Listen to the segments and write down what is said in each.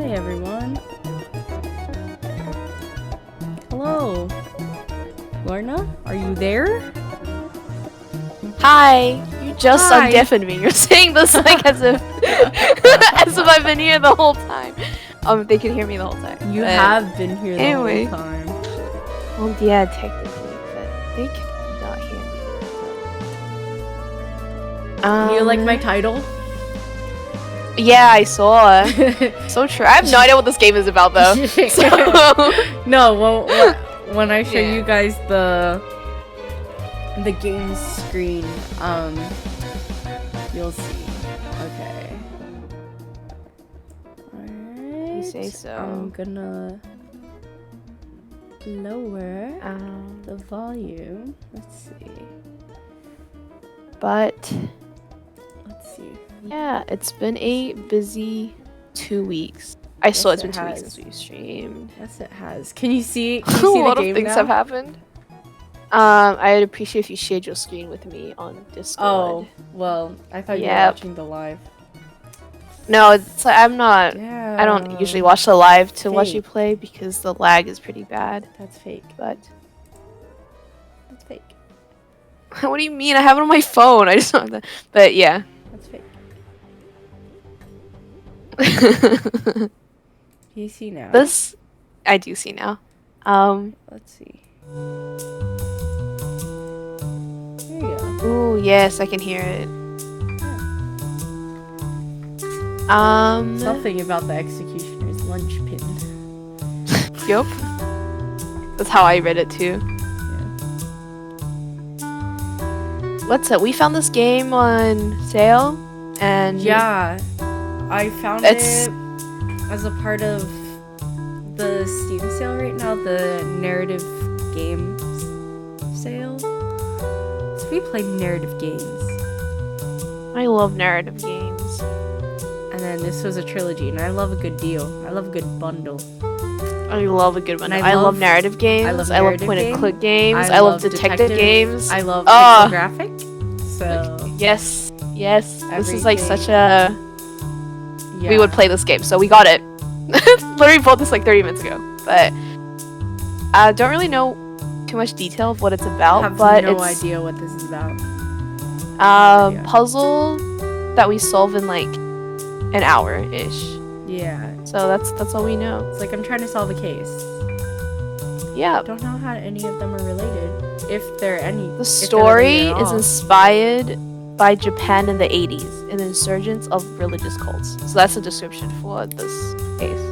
Hi everyone. Hello. Lorna, are you there? Hi, you just Hi. undeafened me. You're saying this like as if as if I've been here the whole time. They can hear me the whole time. You but have been here the anyway. whole time. Well, yeah, technically, but they cannot hear me. You like my title? Yeah, I saw. So true. I have no idea what this game is about though. So No, well, when I show Yeah. you guys the game screen, you'll see. Okay. Alright. You say so. I'm gonna lower the volume. Let's see. But Let's see. yeah, it's been a busy 2 weeks. I Yes, saw it's it been 2 weeks has. since we streamed. Yes, it has. Can you see? Can A you see lot the of game things now? have happened. I'd appreciate if you shared your screen with me on Discord. Oh, well, I thought you were Yep. watching the live. No, it's like I'm not. Yeah. I don't usually watch the live to watch you Fake. play because the lag is pretty bad. That's fake. But That's fake. what do you mean? I have it on my phone. I just don't have that. But yeah. That's fake. Do you see now? This I do see now. Let's see. There you go. Ooh, yes, I can hear it. Something about the executioner's lunch pin. Yup. That's how I read it too. What's it? We found this game on sale, and Yeah, I found It's- it as a part of the Steam sale right now, the narrative games sale. So we play narrative games. I love narrative games. And then this was a trilogy, and I love a good deal. I love a good bundle. I love a good one. And I love narrative games. I love I love narrative point and games. click games. I love detective games. I love Ah. graphic. So Yes, yes. This is like Everything. such a. yeah. We would play this game, so we got it. Literally bought this like 30 minutes ago, but I don't really know too much detail of what it's I about. have but no it's idea what this is about. idea. puzzle that we solve in like an hour ish. Yeah, So that's all we know. it's like I'm trying to solve a case. Yeah. I don't know how any of them are related. If they're any. The story is inspired by Japan in the 80s and the insurgence of religious cults. So that's the description for this case.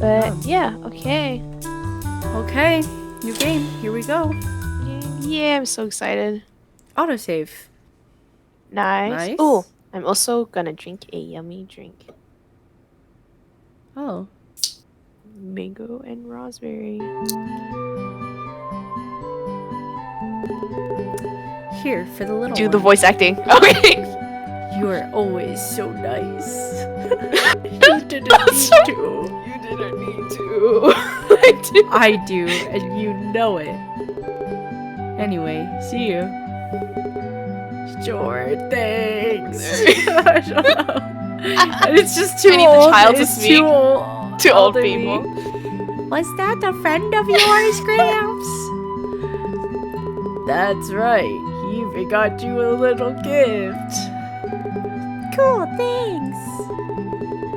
But yeah, okay. Okay, new game. Here we go. Yeah, I'm so excited. Autosave. Nice. Nice. Oh, I'm also gonna drink a yummy drink. Oh. Mango and raspberry. Here for the little. Do the one. voice acting. Okay. You are always so nice. You didn't need to. You didn't need to. I do. I do, and you know it. Anyway, see you. Sure, thanks. Shut up. And it's just too I need the old. child to it's speak to old of people. me. Was that a friend of yours, Gramps? That's right. He even got you a little gift. Cool, thanks.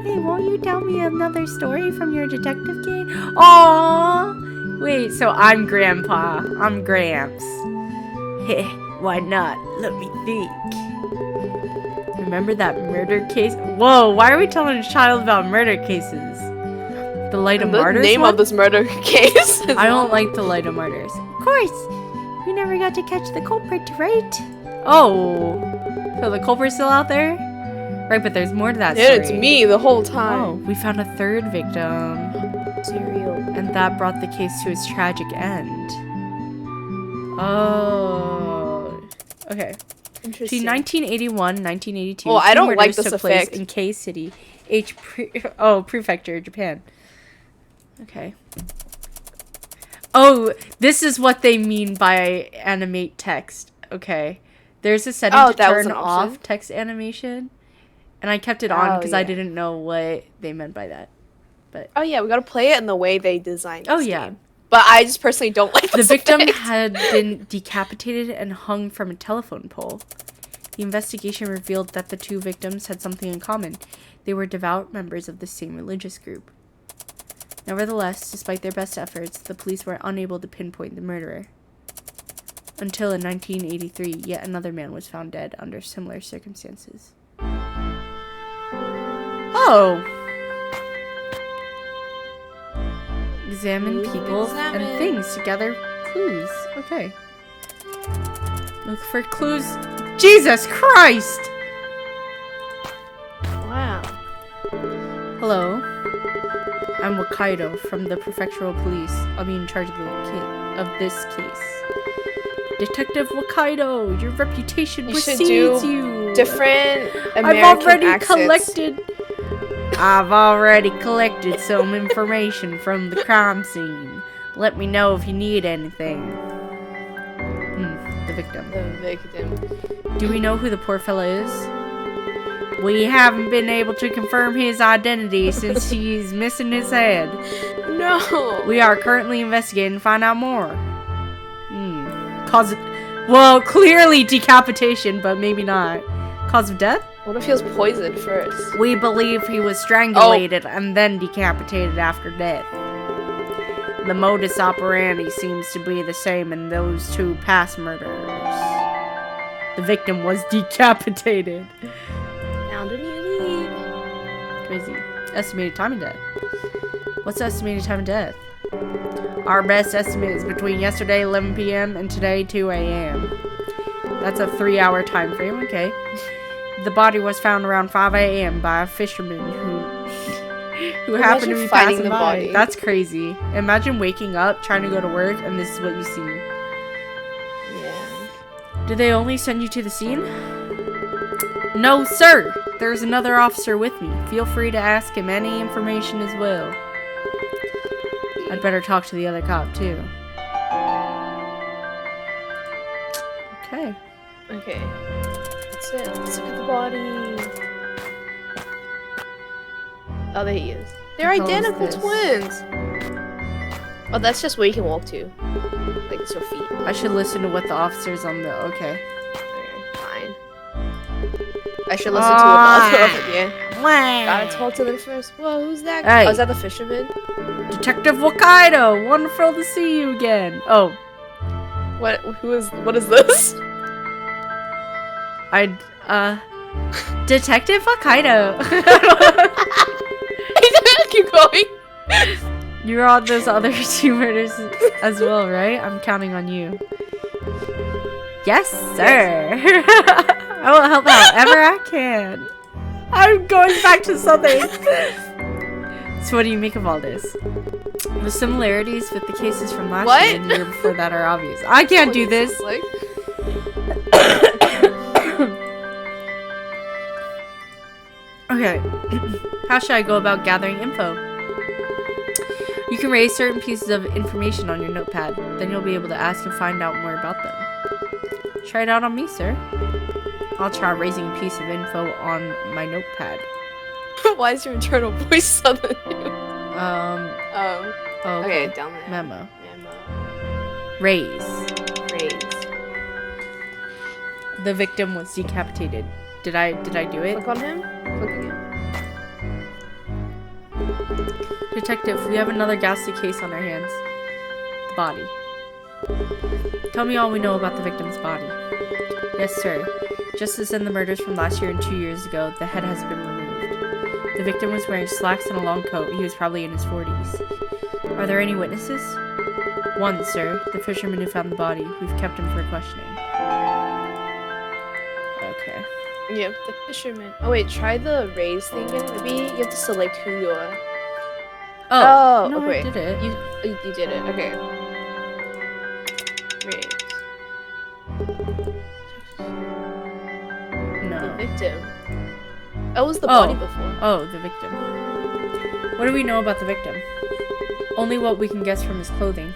Hey, won't you tell me another story from your detective game? Aww. Wait, so I'm Grandpa. I'm Gramps. Heh, why not? Let me think. Remember that murder case? Whoa, why are we telling a child about murder cases? The Light of The Martyrs name one? of this murder case. I don't like the Light of Martyrs. Of course! We never got to catch the culprit, right? Oh. So the culprit's still out there? Right, but there's more to that Yeah, story. it's me the whole Oh, time. we found a third victim. Cereal. And that brought the case to its tragic end. Oh. Okay. Interesting. Between 1981 and 1982, Oh, I two don't like murders this took place effect. in Kei City, Prefecture, Japan. Okay. Oh, this is what they mean by animate text. Okay. There's a setting to that was turn an option. off text animation. And I kept it on because I yeah. didn't know what they meant by that. But Oh yeah, we gotta play it in the way they designed this yeah. game. But I just personally don't like The this victim effect. had been decapitated and hung from a telephone pole. The investigation revealed that the two victims had something in common. They were devout members of the same religious group. Nevertheless, despite their best efforts, the police were unable to pinpoint the murderer. Until in 1983, yet another man was found dead under similar circumstances. Oh! Examine people and things to gather clues. Okay. Look for clues. Jesus Christ! Wow. Hello. I'm Wakaido from the prefectural police. I'll be in charge of this case. Detective Wakaido, your reputation precedes you. Different American accents. I've already collected some information from the crime scene. Let me know if you need anything. The victim. Do we know who the poor fella is? We haven't been able to confirm his identity since he's missing his head. No. We are currently investigating to find out more. Well, clearly decapitation, but maybe not. Cause of death? What if he was poisoned first? We believe he was strangulated and then decapitated after death. The modus operandi seems to be the same in those two past murders. The victim was decapitated. Found a new lead. Crazy. Estimated time of death. What's the estimated time of death? Our best estimate is between yesterday 11 p.m. and today 2 a.m. That's a 3-hour time frame, okay. The body was found around 5 a.m. by a fisherman who happened to be passing by. Body. That's crazy. Imagine waking up, trying to go to work, and this is what you see. Yeah. Did they only send you to the scene? No, sir! There's another officer with me. Feel free to ask him any information as well. I'd better talk to the other cop, too. Okay. Okay. That's it. Let's look at the body. Oh, there he is. They're identical twins! Oh, that's just where you can walk to. Like, it's your feet. I should listen to what the officers on the... Okay. Fine. I should listen to what the other... Yeah. Gotta talk to them first. Whoa, who's that? Hey. Oh, is that the fisherman? Detective Wakaido! Wonderful to see you again! Oh. What is this? Detective Wakaido! Keep going! You're on those other two murders as well, right? I'm counting on you. Yes, sir! I will help out ever I can. I'm going back to something. So what do you make of all this? The similarities with the cases from last year and the year before that are obvious. I can't do this. Okay. How should I go about gathering info? You can raise certain pieces of information on your notepad. Then you'll be able to ask and find out more about them. Try it out on me, sir. I'll try raising a piece of info on my notepad. Why is your internal voice southern? Okay, down there. Memo. Raise. The victim was decapitated. Did I do it? Click on him. Click again. Detective, we have another ghastly case on our hands. The body. Tell me all we know about the victim's body. Yes, sir. Just as in the murders from last year and 2 years ago, the head has been removed. The victim was wearing slacks and a long coat. He was probably in his 40s. Are there any witnesses? One, sir. The fisherman who found the body. We've kept him for questioning. Okay. Yeah, the fisherman. Oh wait, try the raise thing again. Maybe you have to select who you are. Oh, no, I did it. You did it. Okay. Raise. No. The victim. That was the body before. Oh, the victim. What do we know about the victim? Only what we can guess from his clothing.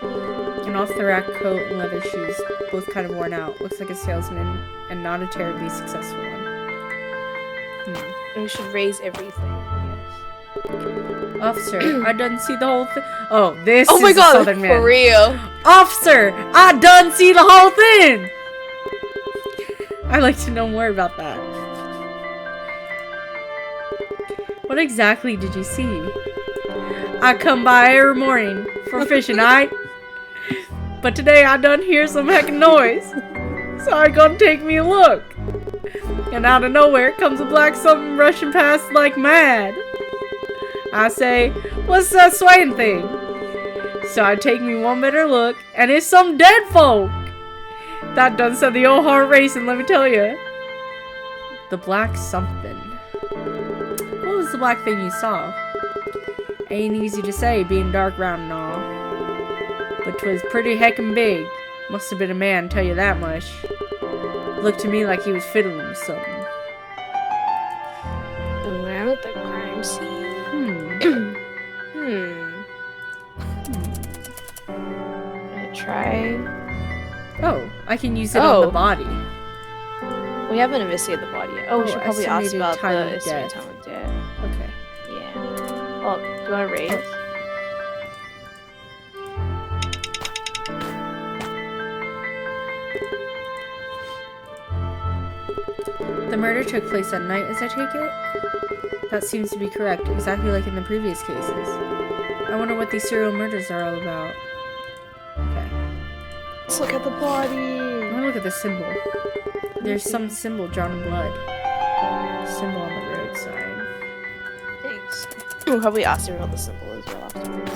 An off-the-rack coat and leather shoes, both kind of worn out. Looks like a salesman, and not a terribly successful one. And we should raise everything, I guess. Officer, I done see the whole thing. Oh, this Oh my is god, the Southern man. for real. Officer, I done see the whole thing. I'd like to know more about that. What exactly did you see? I come by every morning for fishing, aight? But today I done hear some heckin' noise. So I gonna take me a look. And out of nowhere comes a black something rushing past like mad. I say, what's that swaying thing? So I take me one better look, and it's some dead folk. That done set the old heart racing, let me tell you. The black something. What was the black thing you saw? Ain't easy to say, being dark round and all. But 'twas pretty heckin' big. Must have been a man, tell you that much. Looked to me like he was fiddling with something. Around at the crime scene? Gonna try. Oh, I can use it on the body. We haven't investigated the body yet. Oh, we should probably ask estimated about time the of estimated death. time of death. Okay. Yeah. Well, do you want to raise? The murder took place at night, as I take it? That seems to be correct, exactly like in the previous cases. I wonder what these serial murders are all about. Okay. Let's look at the body. I want to look at the symbol. There's some symbol drawn in blood. Symbol on the roadside. Thanks. We'll probably ask her about the symbol as well afterwards.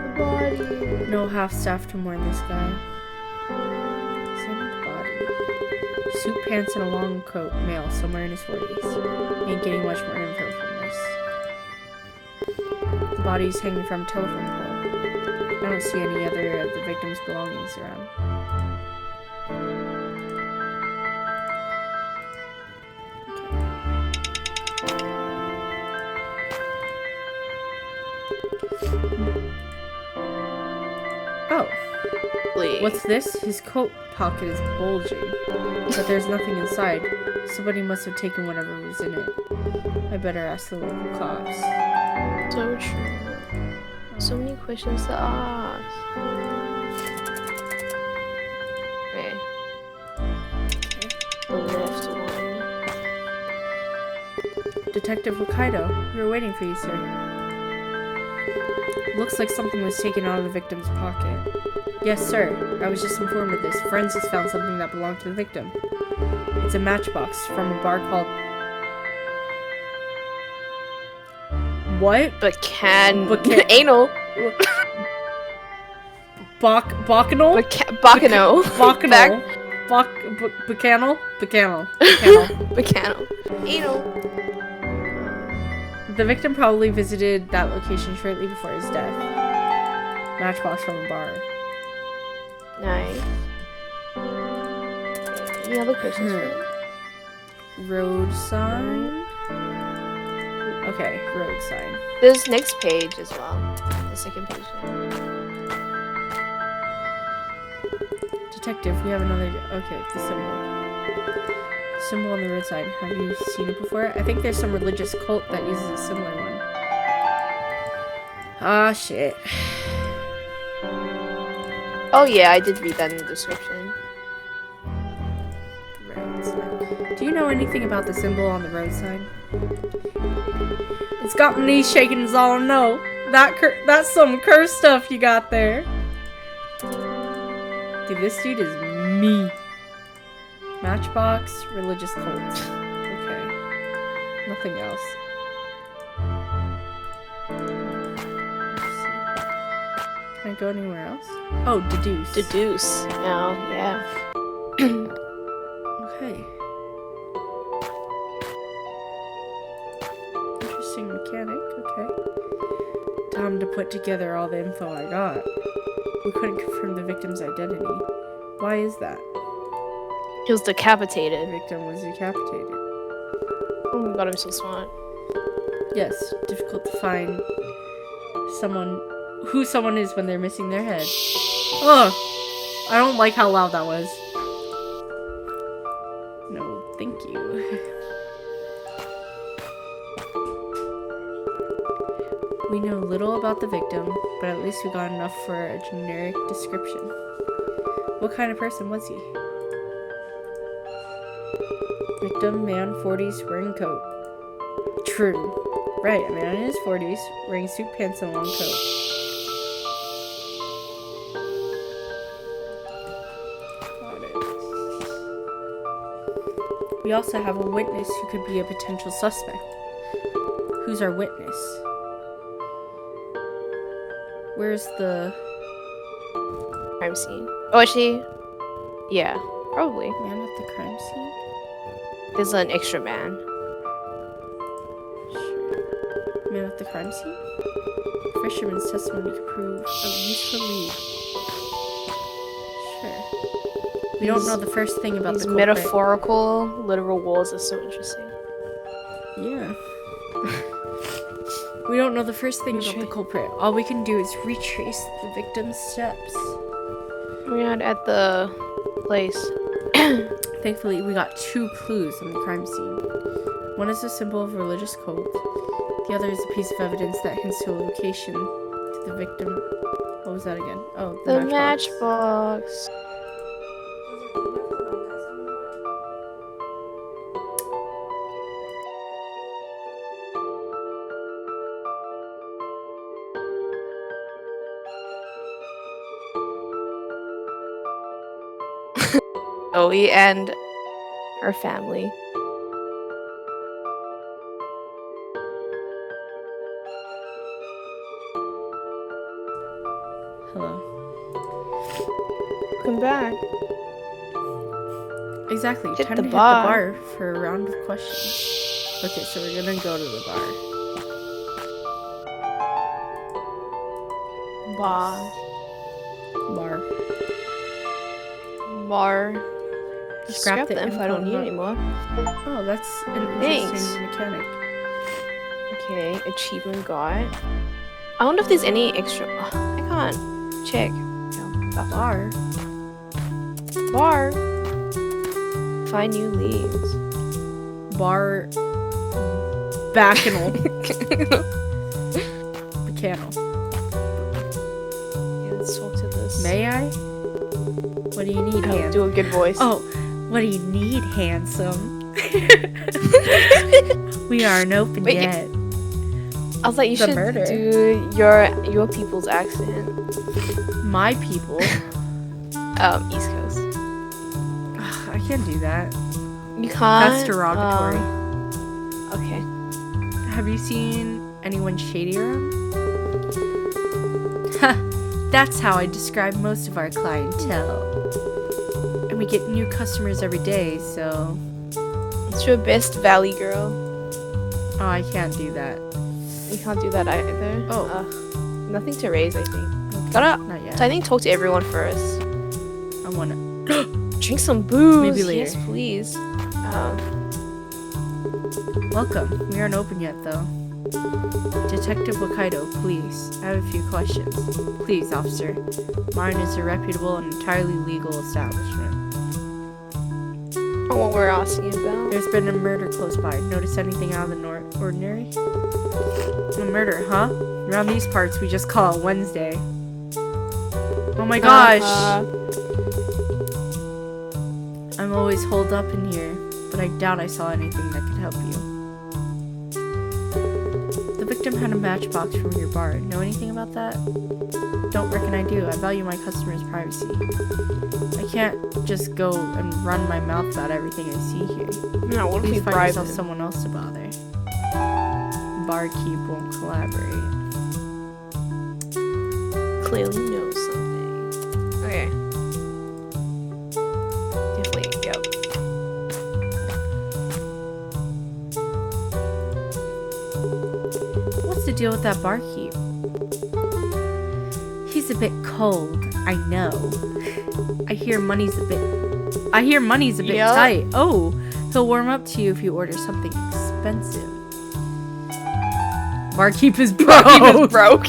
The body. No half-staff to mourn this guy. Examine the body. Suit pants and a long coat. Male, somewhere in his 40s. Ain't getting much more info from this. The body's hanging from a telephone pole. I don't see any other of the victim's belongings around. Oh. What's this? His coat pocket is bulging, but there's nothing inside. Somebody must have taken whatever was in it. I better ask the local cops. So true. So many questions to ask. Okay. The left one. Detective Wakaido, we were waiting for you, sir. Looks like something was taken out of the victim's pocket. Yes, sir. I was just informed of this. Forensics found something that belonged to the victim. It's a matchbox from a bar called... What? Anal. Bacchanal? Bacchanal. Bacchanal. Bacchanal? Bacchanal. Bacchanal. Anal. The victim probably visited that location shortly before his death. Matchbox from a bar. Nice. Okay, any other questions for me? Road sign? Okay, road sign. There's next page as well. The second page. Detective, we have another... Okay, the symbol. Symbol on the roadside. Have you seen it before? I think there's some religious cult that uses a similar one. Ah, shit. Oh yeah, I did read that in the description. Roadside. Do you know anything about the symbol on the roadside? It's got my knees shaking is all I know. That's some curse stuff you got there. Dude, this dude is me. Matchbox, religious cult. Okay. Nothing else. Can I go anywhere else? Oh, deduce. Deduce. Oh, yeah. Okay. Interesting mechanic, okay. Time to put together all the info I got. We couldn't confirm the victim's identity. Why is that? He was decapitated. The victim was decapitated. Oh my god, I'm so smart. Yes, difficult to find who someone is when they're missing their head. Ugh! I don't like how loud that was. No, thank you. We know little about the victim, but at least we got enough for a generic description. What kind of person was he? Victim, man, 40s, wearing coat. True. Right, a man in his 40s, wearing suit pants and a long coat. Got it. We also have a witness who could be a potential suspect. Who's our witness? Where's the crime scene? Oh, actually, yeah, probably. man at the crime scene? There's an extra man. Sure. Man at the crime scene? Fisherman's testimony could prove a useful lead. Sure. We don't know the first thing about the These culprit. metaphorical, literal wars are so interesting. Yeah. We don't know the first thing about the culprit. All we can do is retrace the victim's steps. We're not at the place. Thankfully, we got 2 clues on the crime scene. One is a symbol of a religious cult. The other is a piece of evidence that hints to a location to the victim. What was that again? Oh, The matchbox. Zoe and her family. Hello. Welcome back. Exactly. Hit Time the to bar. hit the bar for a round of questions. Okay, so we're gonna go to the bar. Bar. Scrap them if I don't need info. anymore. Oh, that's an Thanks. interesting mechanic. Okay, achievement got. I wonder if there's any extra. I can't check. No, Bar. bar. Find new leads. Bar. Bacchanal. Bacchanal. Yeah, let's talk to this. May I? What do you need, I'll handsome? do a good voice. Oh, what do you need, handsome? We aren't open Wait, yet. I was like, you The should murder. do your people's accent. My people. East Coast. Ugh, I can't do that. You can't. That's derogatory. Okay. Have you seen anyone shady around? Ha! That's how I describe most of our clientele. And we get new customers every day, so... It's your best Valley girl. Oh, I can't do that. You can't do that either. Oh. Nothing to raise, I think. Okay, Gotta. not yet. So I think talk to everyone first. I wanna... Drink some booze. Maybe later. Yes, please. Welcome. We aren't open yet, though. Detective Wakaido, please. I have a few questions. Please, officer. Mine is a reputable and entirely legal establishment. What we're asking about. There's been a murder close by. Notice anything out of the ordinary? A murder, huh? Around these parts, we just call it Wednesday. Oh my gosh! I'm always holed up in here, but I doubt I saw anything that could help you. The victim had a matchbox from your bar. Know anything about that? Don't reckon I do. I value my customers' privacy. I can't just go and run my mouth about everything I see here. No, what if Please we find bribe yourself him? someone else to bother. Barkeep won't collaborate. Clearly knows something. Okay. Definitely, yep. What's the deal with that barkeep? He's a bit cold, I know. I hear money's a bit Yep. tight. Oh, he'll warm up to you if you order something expensive. Barkeep is broke. He was broke.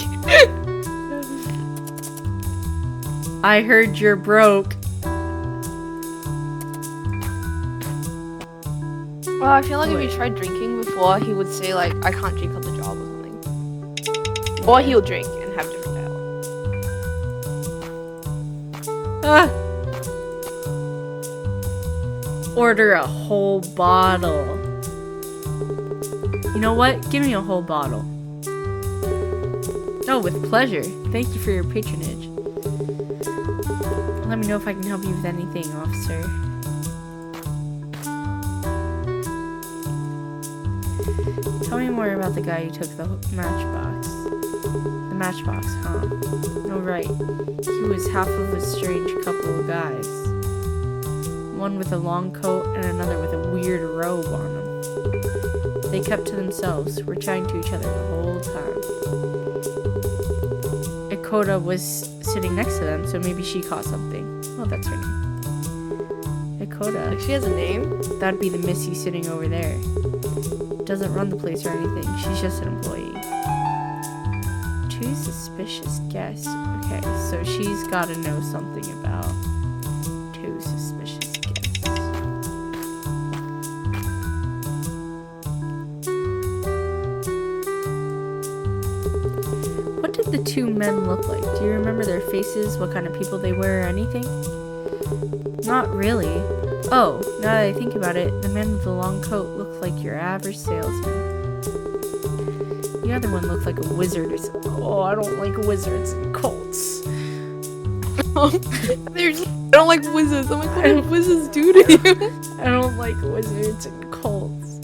I heard you're broke. Well, I feel like if Wait. you tried drinking before, he would say like, I can't drink on the job or something. Or he'll drink and have different dialogue. Order a whole bottle. You know what? Give me a whole bottle. Oh, with pleasure. Thank you for your patronage. Let me know if I can help you with anything, officer. Tell me more about the guy who took the matchbox. The matchbox, huh? Oh, right. He was half of a strange couple of guys. One with a long coat and another with a weird robe on him. They kept to themselves, were chatting to each other the whole time. Dakota was sitting next to them, so maybe she caught something. Oh, that's her name. Dakota. Like she has a name? That'd be the Missy sitting over there. Doesn't run the place or anything. She's just an employee. 2 suspicious guests. Okay, so she's got to know something about 2 suspicious guests. What did the 2 men look like? Do you remember their faces, what kind of people they were, or anything? Not really. Oh, now that I think about it, the man with the long coat looked like your average salesman. The other one looked like a wizard or something. Oh, I don't like wizards and cults. I don't like wizards. I'm like, what did wizards do to you? I don't like wizards and cults.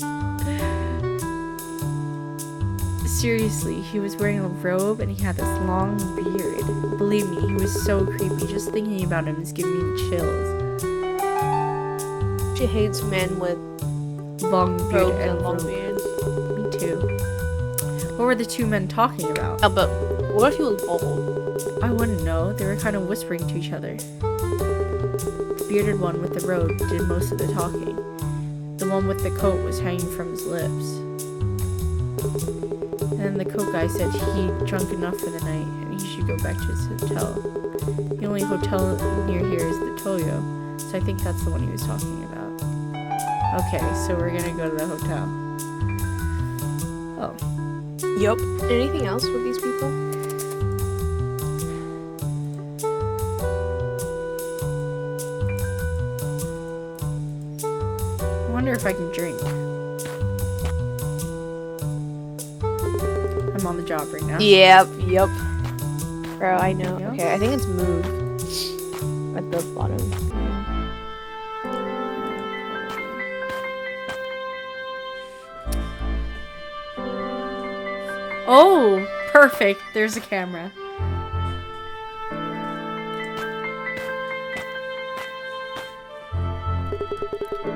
Seriously, he was wearing a robe and he had this long beard. Believe me, he was so creepy. Just thinking about him is giving me the chills. She hates men with long beard and long robe. beards. Me too. What were the 2 men talking about? Oh, but what if he was bald? I wouldn't know. They were kind of whispering to each other. The bearded one with the robe did most of the talking. The one with the coat was hanging from his lips. And then the coat guy said he'd drunk enough for the night and he should go back to his hotel. The only hotel near here is the Toyo, so I think that's the one he was talking about. Okay, so we're gonna go to the hotel. Oh. Yup. Anything else with these people? I wonder if I can drink. I'm on the job right now. Yep. Bro, I know. Yep. Okay, I think it's moved at the bottom. Oh, perfect. There's a camera.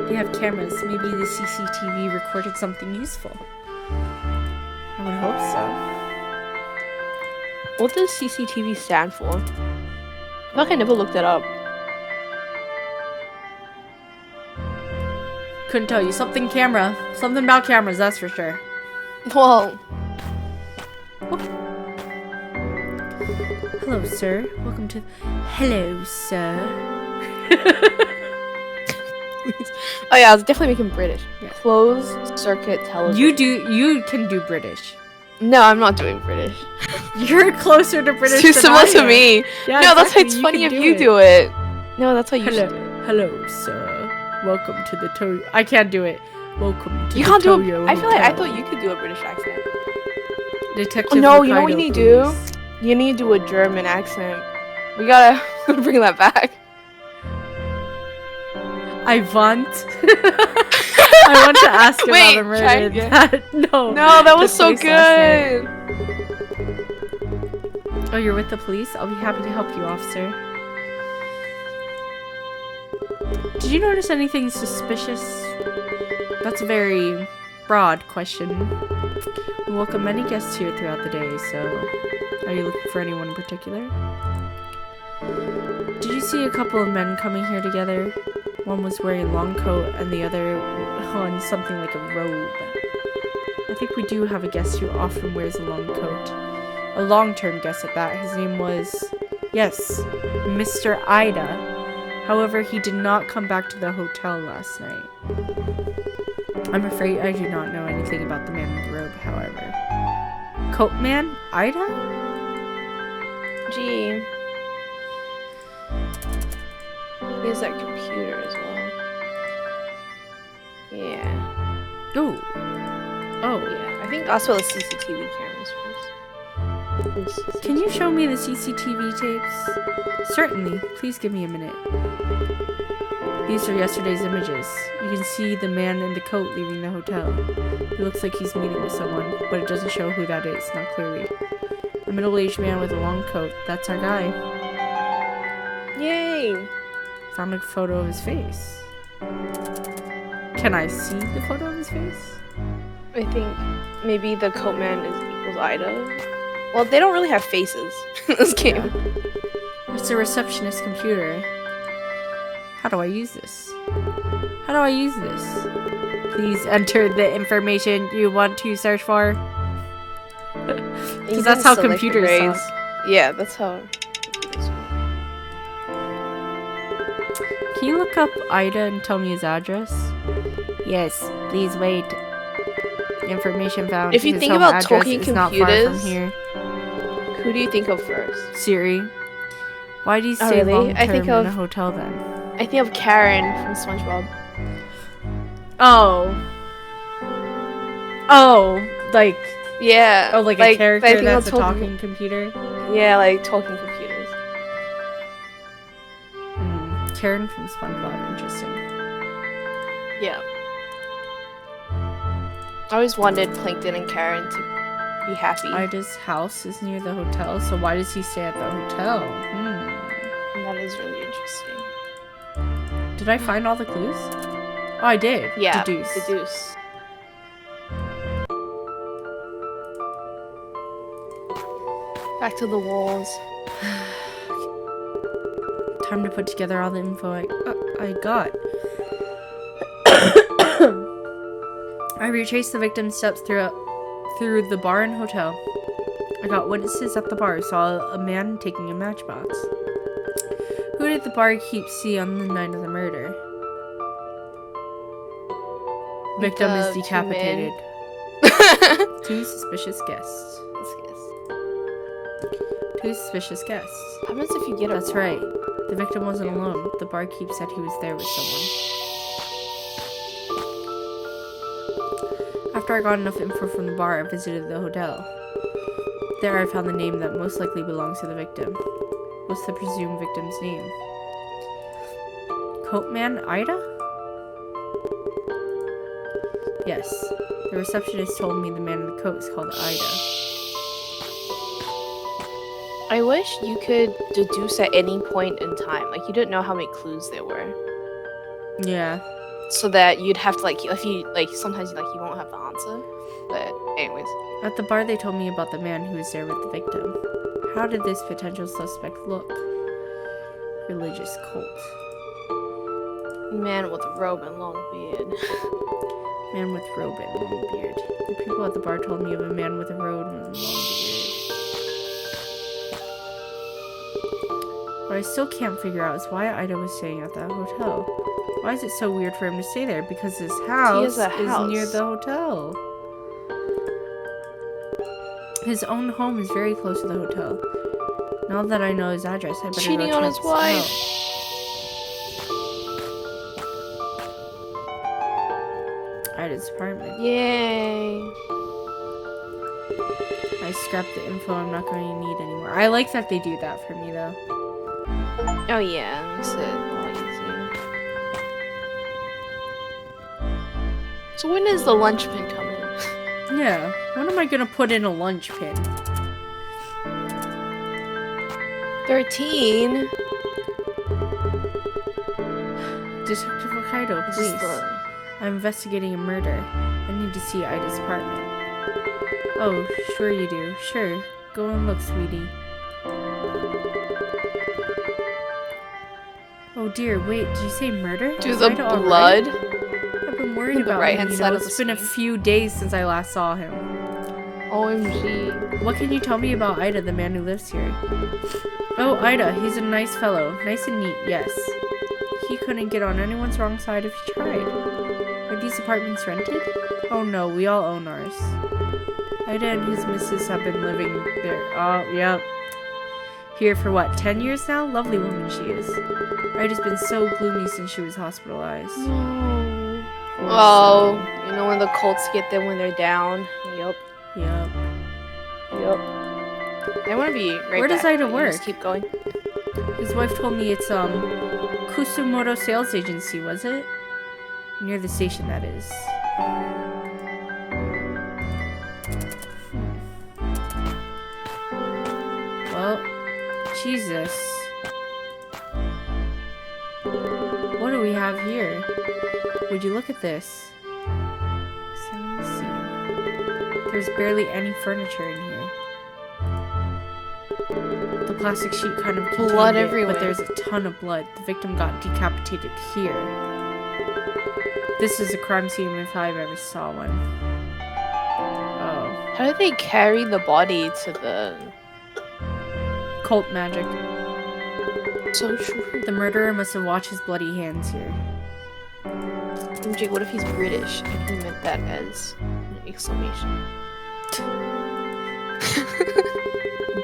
They have cameras. Maybe the CCTV recorded something useful. I would hope so. What does CCTV stand for? I feel like I never looked it up. Couldn't tell you. Something camera. Something about cameras, that's for sure. Whoa. Hello, sir. Welcome to... Hello, sir. Oh yeah, I was definitely making British. Yeah. Closed circuit television. You can do British. No, I'm not doing British. You're closer to British Too than similar I to am. me. Yeah, No, that's why exactly. it's funny can if you do it. No, that's why you should do it. Hello, sir. Welcome to the Toyo. I can't do it. Welcome to You the can't do Toyo it. I feel like I Hotel. thought you could do a British accent. Detective Oh, no, you know what Wakaido, you need to do? please. You need to do a German accent. We gotta bring that back. I want. I want to ask about Wait, a try murder again. that. No. No, that was took so place last good. night. Oh, you're with the police? I'll be happy to help you, officer. Did you notice anything suspicious? That's a very broad question. We welcome many guests here throughout the day, so are you looking for anyone in particular? Did you see a couple of men coming here together? One was wearing a long coat and the other on something like a robe. I think we do have a guest who often wears a long coat. A long-term guest at that. His name was... Yes, Mr. Ida. However, he did not come back to the hotel last night. I'm afraid I do not know anything about the man in the robe, however. Coat Man? Ida? Gee. Here's that computer as well. Yeah. Ooh. Oh. Yeah. I think that's what the CCTV cameras first. Can you show me the CCTV tapes? Certainly. Please give me a minute. These are yesterday's images. You can see the man in the coat leaving the hotel. He looks like he's meeting with someone, but it doesn't show who that is, not clearly. A middle-aged man with a long coat. That's our guy. Yay! Found a photo of his face. Can I see the photo of his face? I think maybe the coat man is equals Ida. Well, they don't really have faces in this game. Yeah. It's a receptionist computer. How do I use this? How do I use this? Please enter the information you want to search for. Because that's how computers talk. Yeah, that's how computers work. Can you look up Ida and tell me his address? Yes, please wait. Information found. If you His think home about address talking is not far from computers, here. Who do you think of first? Siri. Why do you stay really? long I term think in of- a hotel then? I think of Karen from SpongeBob. Oh. Oh, like Yeah. oh, like a I character think that's of a talking computer. Yeah, like talking computers. Karen from SpongeBob, interesting. Yeah. I always wanted Plankton and Karen to be happy. Ida's house is near the hotel, so why does he stay at the hotel? And that is really interesting. Did I find all the clues? Oh, I did. Yeah. Deduce. Deduce. Back to the walls. Time to put together all the info I got. I retraced the victim's steps through the bar and hotel. I got witnesses at the bar, saw a man taking a matchbox. Who did the barkeep see on the night of the murder? Victim is decapitated. Two suspicious guests. Two suspicious guests. What happens if you get That's right. The victim wasn't alone. The barkeep said he was there with someone. After I got enough info from the bar, I visited the hotel. There I found the name that most likely belongs to the victim. What's the presumed victim's name? Coatman Ida? Yes. The receptionist told me the man in the coat is called Ida. I wish you could deduce at any point in time. Like, you didn't know how many clues there were. Yeah. So that you'd have to, like, if you, like, sometimes, like, you won't have the answer. But, anyways. At the bar, they told me about the man who was there with the victim. How did this potential suspect look? Religious cult. Man with a robe and long beard. Man with robe and long beard. The people at the bar told me of a man with a robe and long beard. What I still can't figure out is why Ida was staying at that hotel. Why is it so weird for him to stay there? Because his house is near the hotel. His own home is very close to the hotel. Now that I know his address, I better Cheating go on check his this wife. out. Ida's apartment. Yay. I scrapped the info I'm not going to need anymore. I like that they do that for me, though. Oh yeah, makes it a lot easier. So when does the lunch pin come in? Yeah. When am I going to put in a lunch pin? 13? Detective Wakaido, please. I'm investigating a murder. I need to see Ida's apartment. Oh, sure you do. Sure. Go and look, sweetie. Oh dear, wait, did you say murder? To Is the Ida all blood? right? I've been worried The about right-hand him. side of It's the been a screen. few days since I last saw him. OMG. What can you tell me about Ida, the man who lives here? Oh, Ida, he's a nice fellow. Nice and neat, yes. He couldn't get on anyone's wrong side if he tried. Are these apartments rented? Oh no, we all own ours. Ida and his missus have been living there. Oh, yep. Here for what, 10 years now? Lovely woman she is. Ida's been so gloomy since she was hospitalized. No. Poor Oh, soul. you know when the cults get them when they're down. Yep. Yep. Yep. I want to be right Where does back, Ida but you work? just keep going. His wife told me it's, Kusumoto Sales Agency, was it? Near the station, that is. Well, Jesus. What do we have here? Would you look at this? Examine the scene. There's barely any furniture in here. The plastic sheet kind of contained Blood it, everywhere. but there's a ton of blood. The victim got decapitated here. This is a crime scene if I've ever saw one. Oh. How did they carry the body to the... Cult magic. So true. The murderer must have washed his bloody hands here. MJ, what if he's British and he meant that as an exclamation?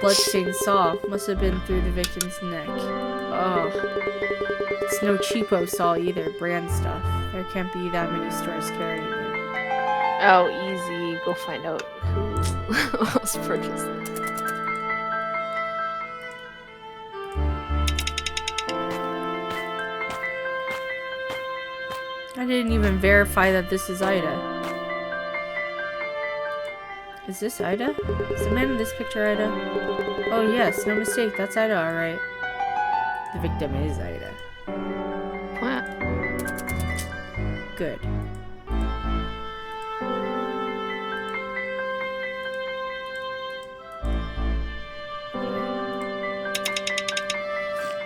Bloodstained saw must have been through the victim's neck. Oh. It's no cheapo saw either, brand stuff. There can't be that many stores carrying it. Oh, easy. Go find out who else purchased it. I didn't even verify that this is Ida. Is this Ida? Is the man in this picture Ida? Oh yes, no mistake, that's Ida, alright. The victim is Ida. What? Good.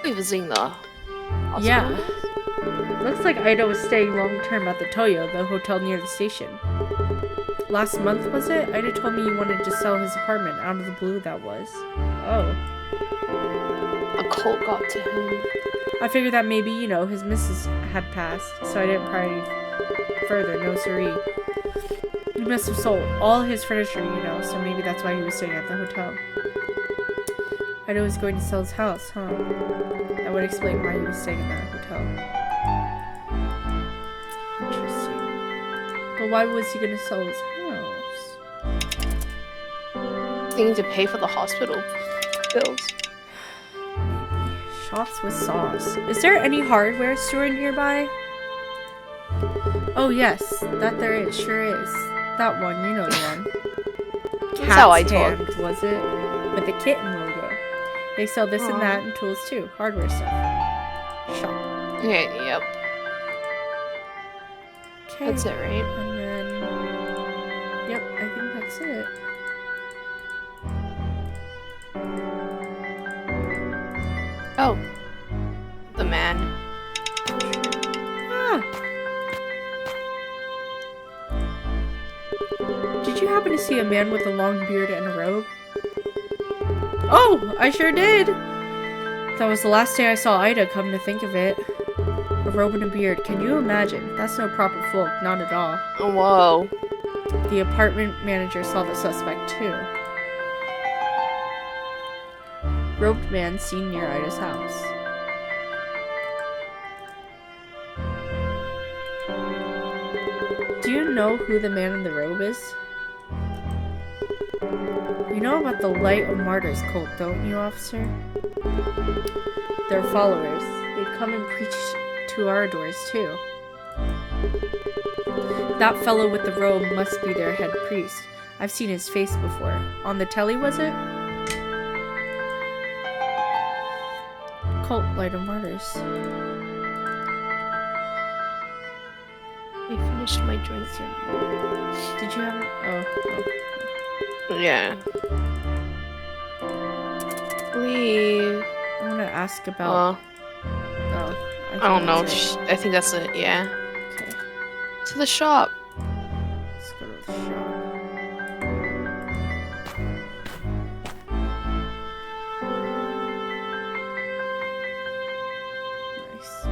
We're visiting the hospital. Yeah. Looks like Ida was staying long term at the Toyo, the hotel near the station. Last month, was it? Ida told me he wanted to sell his apartment. Out of the blue, that was. Oh. A cult got to him. I figured that maybe, you know, his missus had passed, so I didn't pry any further. No siree. He must have sold all his furniture, you know, so maybe that's why he was staying at the hotel. Ida was going to sell his house, huh? That would explain why he was staying in that hotel. Interesting. But why was he going to sell his house? They need to pay for the hospital bills. Shops with saws. Is there any hardware store nearby? Oh yes, that there is, sure is. That one, you know the one. That's how I Cat's talk. Hand, was it? With the kitten logo. They sell this and that and tools too. Hardware stuff. Shop. Okay, yep. Okay. That's it, right? And then... Yep, I think that's it. Oh. The man. Ah! Did you happen to see a man with a long beard and a robe? Oh, I sure did! That was the last day I saw Ida, come to think of it. A robe and a beard, can you imagine? That's no proper folk, not at all. Oh, whoa. The apartment manager saw the suspect too. Robed man seen near Ida's house. Do you know who the man in the robe is? You know about the Light of Martyrs cult, don't you, officer? They're followers. They'd come and preach to our doors, too. That fellow with the robe must be their head priest. I've seen his face before. On the telly, was it? Cult Light of Martyrs. I finished my drink. Did you have... Oh. Yeah. Leave. I want to ask about... Oh. I don't know. that's it. I think that's it. Yeah. Okay. To the shop. Let's go to the shop. Nice.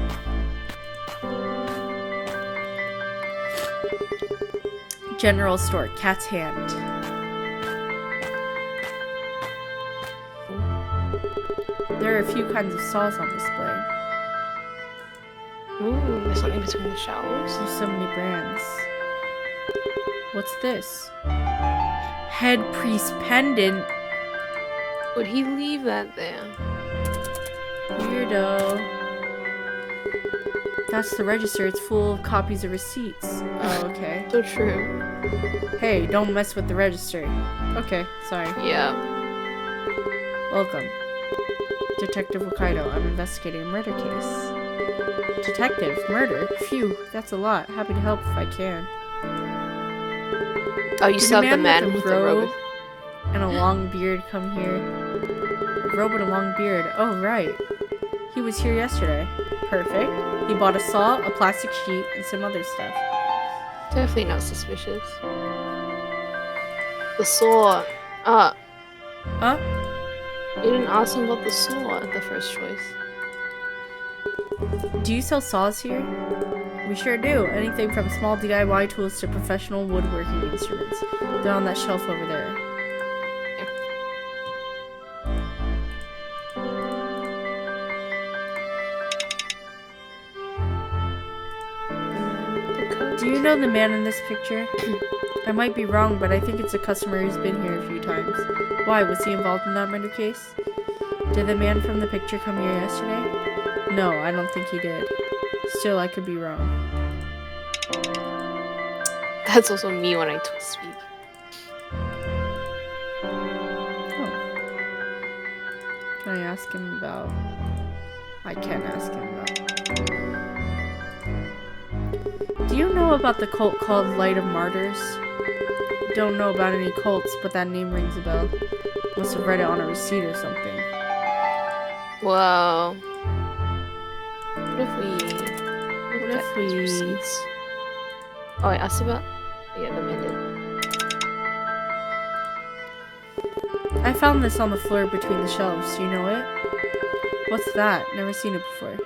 General store, Cat's Hand. There are a few kinds of saws on display. Ooh, there's something between the shelves. There's so many brands. What's this? Head priest pendant. Would he leave that there? Weirdo. That's the register. It's full of copies of receipts. Oh, okay. So true. Hey, don't mess with the register. Okay, sorry. Yeah. Welcome. Detective Wakaido. I'm investigating a murder case. Detective? Murder? Phew, that's a lot. Happy to help if I can. Oh, you saw the man with the robe and a long beard come here. A robe and a long beard. Oh, right. He was here yesterday. Perfect. He bought a saw, a plastic sheet, and some other stuff. Definitely not suspicious. The saw. Huh? You didn't ask him about the saw at the first choice. Do you sell saws here? We sure do. Anything from small DIY tools to professional woodworking instruments. They're on that shelf over there. Do you know the man in this picture? I might be wrong, but I think it's a customer who's been here a few times. Why? Was he involved in that murder case? Did the man from the picture come here yesterday? No, I don't think he did. Still, I could be wrong. That's also me when I speak. Oh. Can I ask him about... I can ask him about... Do you know about the cult called Light of Martyrs? Don't know about any cults, but that name rings a bell. Must have read it on a receipt or something. Whoa. What if we... Receipts? Oh, I asked about... Yeah, the pendant. I found this on the floor between the shelves. Do you know it? What's that? Never seen it before.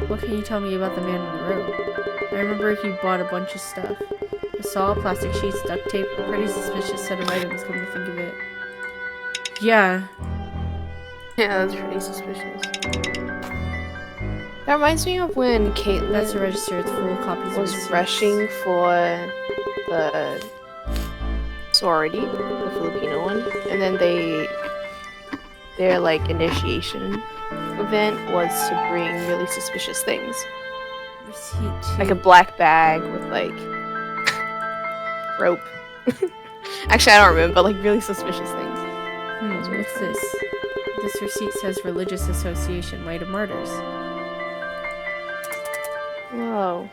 What can you tell me about the man in the robe? I remember he bought a bunch of stuff. A saw, plastic sheets, duct tape, a pretty suspicious set of items, come to think of it. Yeah. Yeah, that's pretty suspicious. That reminds me of when Caitlin... That's a register. It's full of copies was of rushing for the sorority, the Filipino one, and then their like initiation event was to bring really suspicious things, like a black bag with like rope. Actually, I don't remember, but like really suspicious things. What's this? This receipt says Religious Association, Light of Martyrs. Whoa.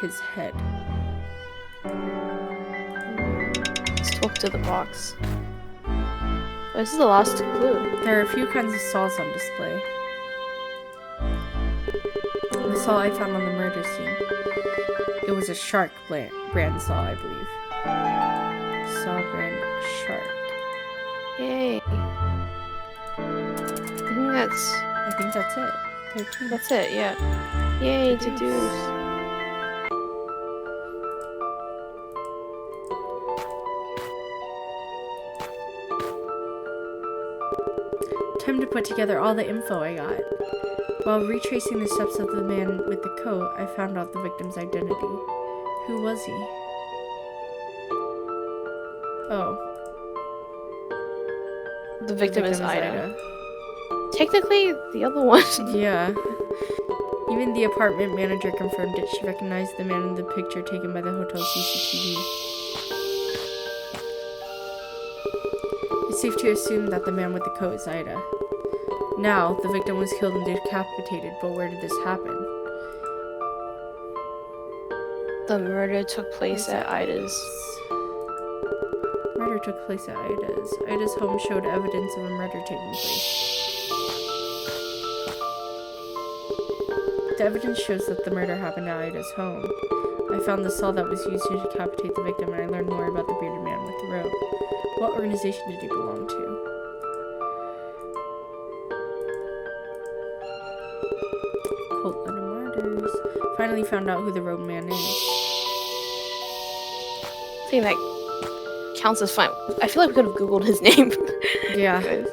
His head. Let's talk to the box. Oh, this is the last clue. There are a few kinds of saws on display. The saw I found on the murder scene. It was a shark brand saw, I believe. Saw brand shark. Yay. I think that's it. 13. That's it, yeah. Yay, deduce. Time to put together all the info I got. While retracing the steps of the man with the coat, I found out the victim's identity. Who was he? Oh. The victim is Ida. Technically, the other one. Yeah. Even the apartment manager confirmed it. She recognized the man in the picture taken by the hotel CCTV. It's safe to assume that the man with the coat is Ida. Now, the victim was killed and decapitated, but where did this happen? The murder took place at Ida's. Murder took place at Ida's. Ida's home showed evidence of a murder taking place. The evidence shows that the murder happened at Ida's home. I found the saw that was used to decapitate the victim, and I learned more about the bearded man with the robe. What organization did he belong to? Cult Light of Martyrs. Finally found out who the robe man is. I think that counts as fine. I feel like we could have googled his name. Yeah. Guys.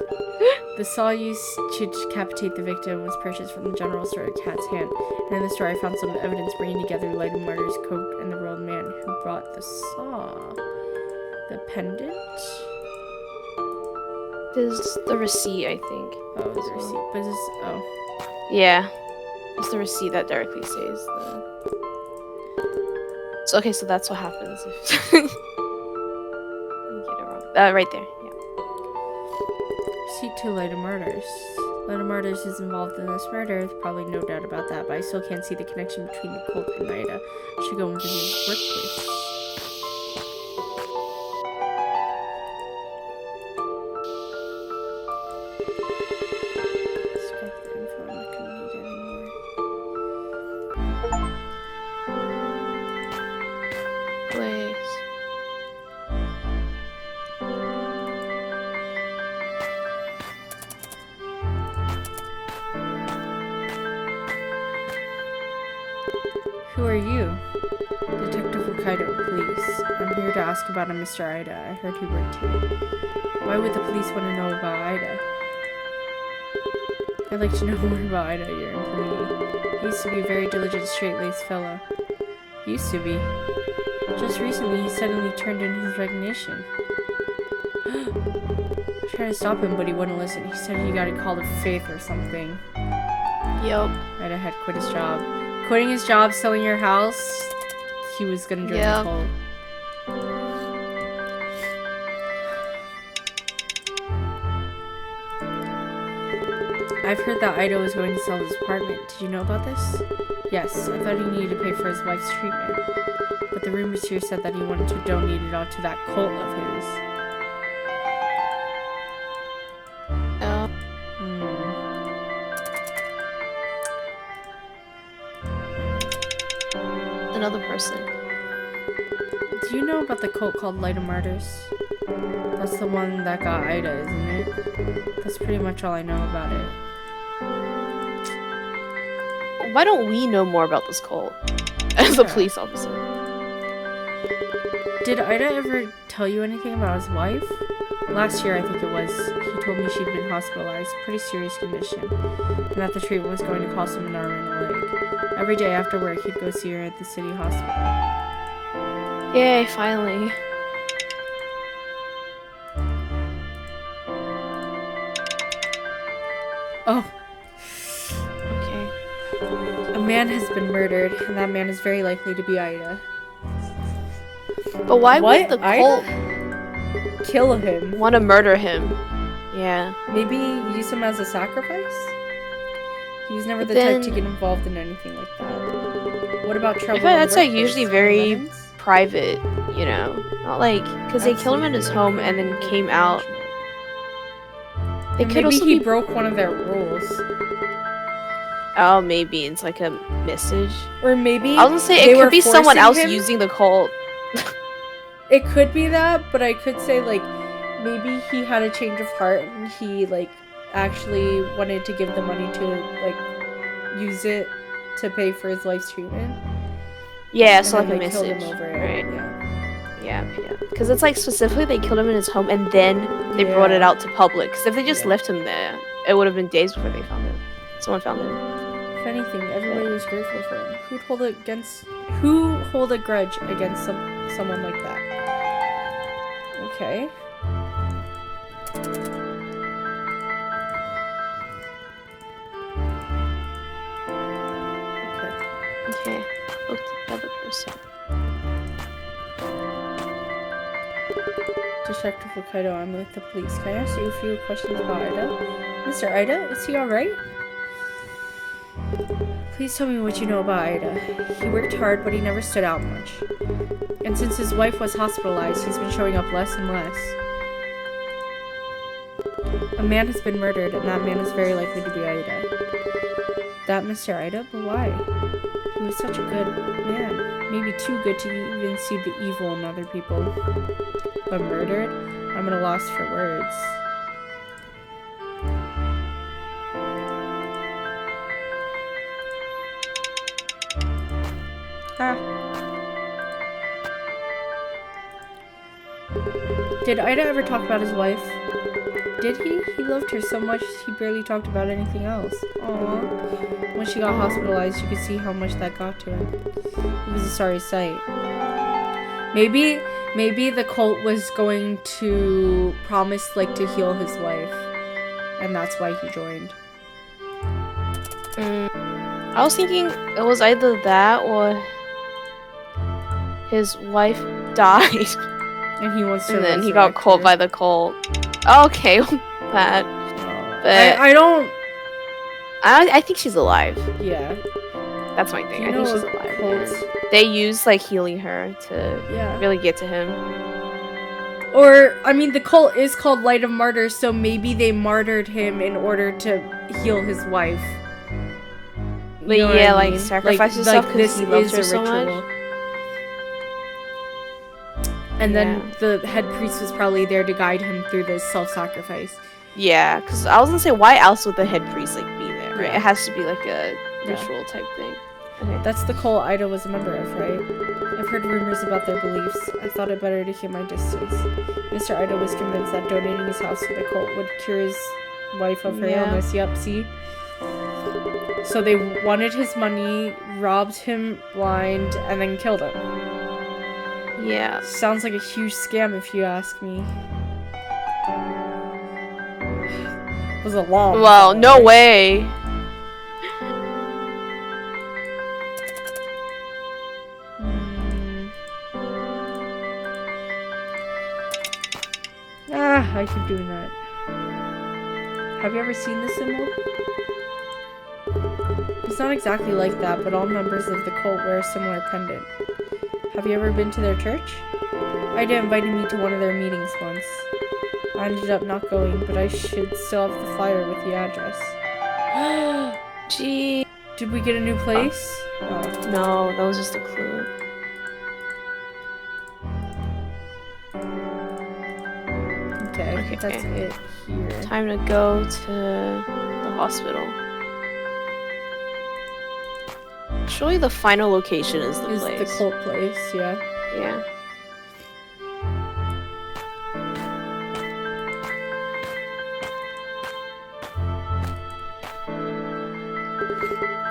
The saw used to decapitate the victim was purchased from the general store at Cat's Hand, and in the store I found some evidence bringing together Lighted Martyr's coat and the real man who brought the saw. The pendant? This is the receipt, I think. Oh, the receipt. But this, oh. Yeah. It's the receipt that directly says the... So, okay, so that's what happens if... Let me get it wrong. Right there, yeah. Receipt to Lighted Martyrs. Lighted Martyrs is involved in this murder. There's probably no doubt about that, but I still can't see the connection between the cult and Ida. I should go and visit his workplace. Scrap the info. I'm not gonna need it anymore. Place. Who are you? Detective Wakaido, police. I'm here to ask about a Mr. Ida. I heard he worked here. Why would the police want to know about Ida? I'd like to know more about Ida, your employee. He used to be a very diligent, straight-laced fellow. Used to be. Just recently, he suddenly turned in his resignation. I tried to stop him, but he wouldn't listen. He said he got a call to faith or something. Yup. Ida had quit his job. Quitting his job, selling your house, he was gonna join the cult. I've heard that Ida was going to sell his apartment. Did you know about this? Yes, I thought he needed to pay for his wife's treatment. But the rumors here said that he wanted to donate it all to that cult of his. Oh. Another person. Do you know about the cult called Light of Martyrs? That's the one that got Ida, isn't it? That's pretty much all I know about it. Why don't we know more about this cult as a police officer? Did Ida ever tell you anything about his wife? Last year, I think it was, he told me she'd been hospitalized, pretty serious condition, and that the treatment was going to cost him an arm and a leg. Every day after work, he'd go see her at the city hospital. Yay, finally. Oh. Okay. A man has been murdered, and that man is very likely to be Ida. But why would the cult kill him? want to murder him? Yeah. Maybe use him as a sacrifice? He was never the type to get involved in anything like that. What about trouble? That's like usually very private, you know? Not like, because they killed him in his home and then came out. They could also he broke one of their rules. Oh, maybe it's like a message. Or maybe I was gonna say it could be someone else using the cult. It could be that, but I could say like maybe he had a change of heart and he like actually wanted to give the money to like use it to pay for his wife's treatment. Yeah, and so like a they killed message, him over it. right? Yeah. Because it's like specifically they killed him in his home and then they brought it out to public. Because if they just left him there, it would have been days before they found him. Someone found him. If anything, everybody was grateful for him. Who hold a grudge against someone like that? Okay. Okay. Look at the other person. Detective Wakaido, I'm with the police. Can I ask you a few questions about Ida? Mr. Ida, is he alright? Please tell me what you know about Ida. He worked hard, but he never stood out much. And since his wife was hospitalized, he's been showing up less and less. A man has been murdered, and that man is very likely to be Ida. That Mr. Ida? But why? He was such a good man. Maybe too good to even see the evil in other people. But murdered? I'm at a loss for words. Ah. Did Ida ever talk about his wife? Did he? He loved her so much he barely talked about anything else. Aww. When she got hospitalized, you could see how much that got to him. It was a sorry sight. Maybe the cult was going to promise like to heal his wife, and that's why he joined. I was thinking it was either that or his wife died. And he wants to. And then he got caught by the cult. Okay, that. But I don't. I think she's alive. Yeah. That's my thing. I think she's alive. Cults? They use like healing her to really get to him. Or I mean, the cult is called Light of Martyrs, so maybe they martyred him in order to heal his wife. But yeah, like sacrifice yourself because he loves her so much. And then the head priest was probably there to guide him through this self-sacrifice. Yeah, because I was gonna say, why else would the head priest like be there, right? It has to be like a ritual type thing. Okay. That's the cult Ida was a member of, right? I've heard rumors about their beliefs. I thought it better to keep my distance. Mr. Ida was convinced that donating his house to the cult would cure his wife of her illness. Yep, see? So they wanted his money, robbed him blind, and then killed him. Yeah. Sounds like a huge scam if you ask me. It was a long Well, no way. I keep doing that. Have you ever seen this symbol? It's not exactly like that, but all members of the cult wear a similar pendant. Have you ever been to their church? Ida invited me to one of their meetings once. I ended up not going, but I should still have the flyer with the address. Gee. Did we get a new place? Oh. No, that was just a clue. Okay, that's it here. Time to go to the hospital. Surely the final location is the place. Is the cult place, yeah. Yeah.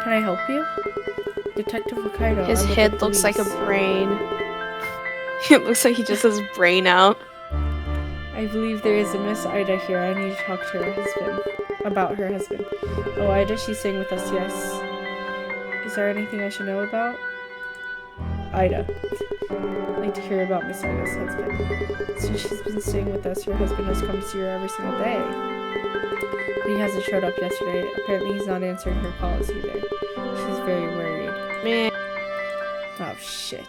Can I help you? Detective Wakaido. His head looks like a brain. It looks like he just has brain out. I believe there is a Miss Ida here. I need to talk to her husband. About her husband. Oh, Ida, she's staying with us, yes. Is there anything I should know about? Ida. I'd like to hear about Miss Ida's husband. Since she's been staying with us, her husband has come to see her every single day. But he hasn't showed up yesterday. Apparently he's not answering her calls either. She's very worried. Man. Oh, shit.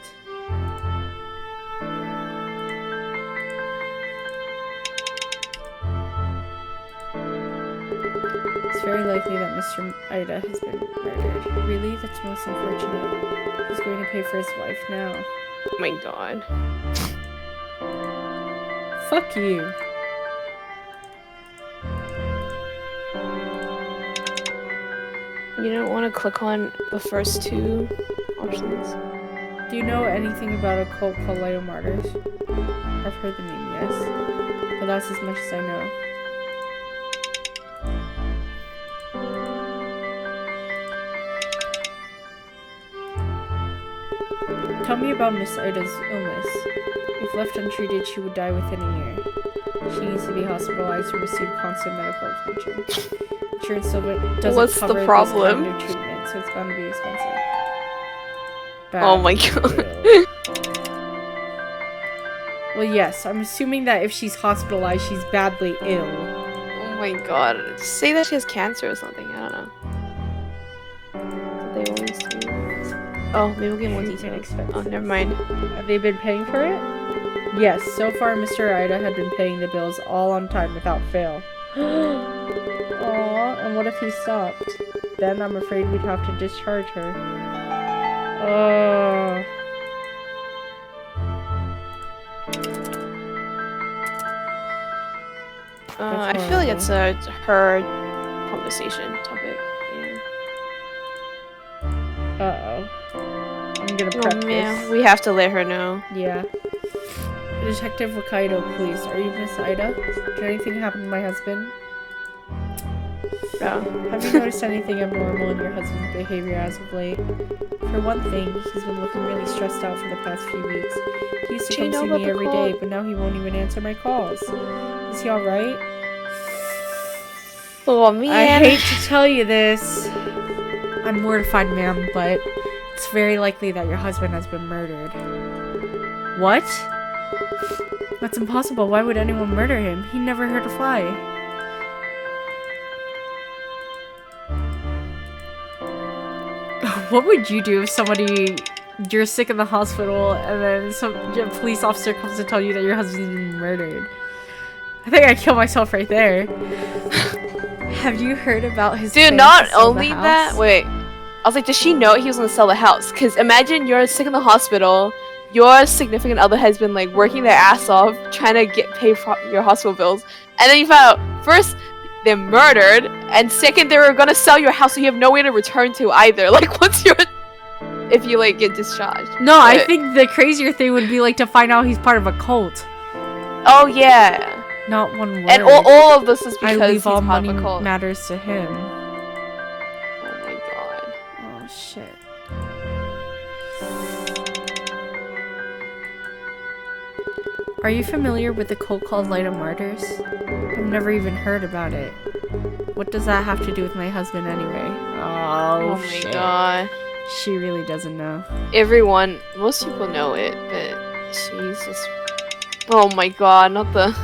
It's very likely that Mr. Ida has been murdered. Really? That's most unfortunate. He's going to pay for his wife now. Oh my god. Fuck you. You don't want to click on the first two options? Do you know anything about a cult called Light of Martyrs? I've heard the name, yes. But that's as much as I know. Tell me about Miss Ida's illness. If left untreated, she would die within a year. She needs to be hospitalized and receive constant medical attention. Insurance doesn't cover this kind of treatment, so it's bound to be expensive. Bad. Oh my god. Well, yes, I'm assuming that if she's hospitalized, she's badly ill. Oh my god. Say that she has cancer or something, I don't know. Did they always do? Oh, maybe we'll get more details. Oh, never mind. Have they been paying for it? Yes, so far Mr. Ida had been paying the bills all on time without fail. Aww, and what if he stopped? Then I'm afraid we'd have to discharge her. Oh. I feel like it's her conversation topic. Yeah. Uh-oh. I'm gonna prep this. We have to let her know. Yeah. Detective Wakaido, please. Are you Miss Ida? Did anything happen to my husband? No. Have you noticed anything abnormal in your husband's behavior as of late? For one thing, he's been looking really stressed out for the past few weeks. He used to come see me every day, but now he won't even answer my calls. Is he alright? Oh man. I hate to tell you this. I'm mortified, ma'am, but it's very likely that your husband has been murdered. What? That's impossible. Why would anyone murder him? He never hurt a fly. What would you do if you're sick in the hospital and then some police officer comes to tell you that your husband's been murdered? I think I'd kill myself right there. Have you heard about his Dude, not only that, wait. I was like, does she know he was gonna sell the house? Because imagine you're sick in the hospital, your significant other has been like working their ass off trying to pay for your hospital bills, and then you found out first they're murdered, and second they were gonna sell your house, so you have no way to return to either. Like, if you like get discharged? No, I think the crazier thing would be like to find out he's part of a cult. Oh yeah. Not one word. And all of this is because he's all money matters to him. Oh my god. Oh shit. Are you familiar with the cult called Light of Martyrs? I've never even heard about it. What does that have to do with my husband anyway? Oh my shit. god. She really doesn't know. Most people know it, but she's just... Oh my god, not the...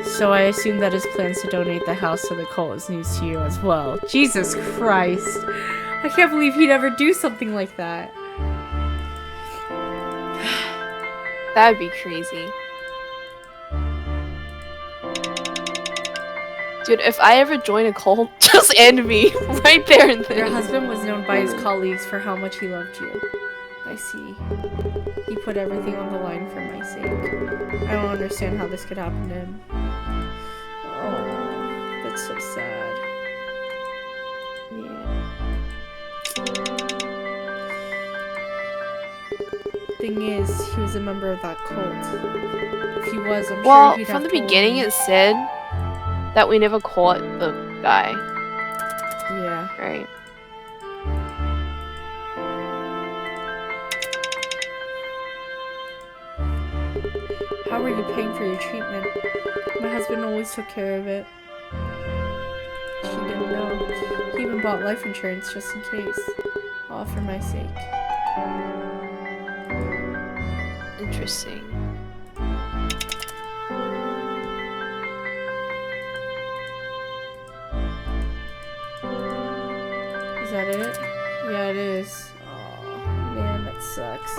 So I assume that his plans to donate the house to the cult is news to you as well. Jesus Christ. I can't believe he'd ever do something like that. That'd be crazy. Dude, if I ever join a cult, just end me right there and then. Your husband was known by his colleagues for how much he loved you. I see. He put everything on the line for my sake. I don't understand how this could happen to him. Oh, that's so sad. Yeah. Thing is, he was a member of that cult. If he was, I'm well, sure he'd from have the told beginning me. it said that we never caught the guy. Yeah. Right. How were you paying for your treatment? My husband always took care of it. She didn't know. He even bought life insurance just in case. All for my sake. Interesting. Is that it? Yeah, it is. Oh, man, that sucks.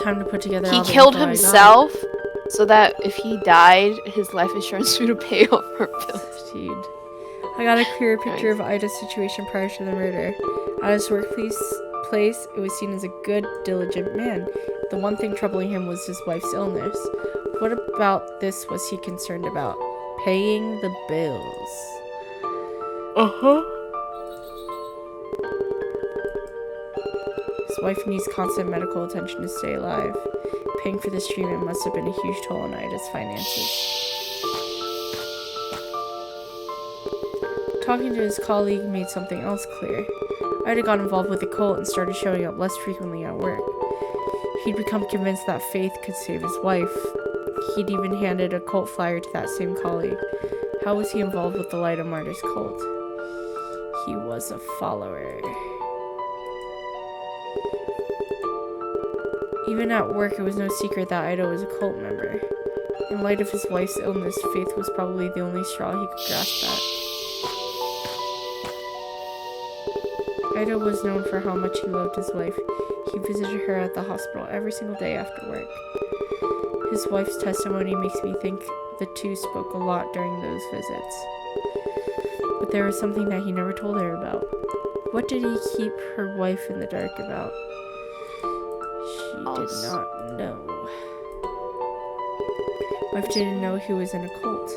Time to put together all He the killed info I got. himself so that if he died, his life insurance would pay off her bills. Dude. I got a clearer picture of Ida's situation prior to the murder. At his workplace, it was seen as a good, diligent man. The one thing troubling him was his wife's illness. What about this was he concerned about? Paying the bills. Uh-huh. His wife needs constant medical attention to stay alive. Paying for this treatment must have been a huge toll on Ida's finances. Talking to his colleague made something else clear. Ida got involved with the cult and started showing up less frequently at work. He'd become convinced that faith could save his wife. He'd even handed a cult flyer to that same colleague. How was he involved with the Light of Martyrs cult? He was a follower. Even at work, it was no secret that Ida was a cult member. In light of his wife's illness, faith was probably the only straw he could grasp at. Ida was known for how much he loved his wife. He visited her at the hospital every single day after work. His wife's testimony makes me think the two spoke a lot during those visits. But there was something that he never told her about. What did he keep her wife in the dark about? She did not know. Wife didn't know he was in a cult.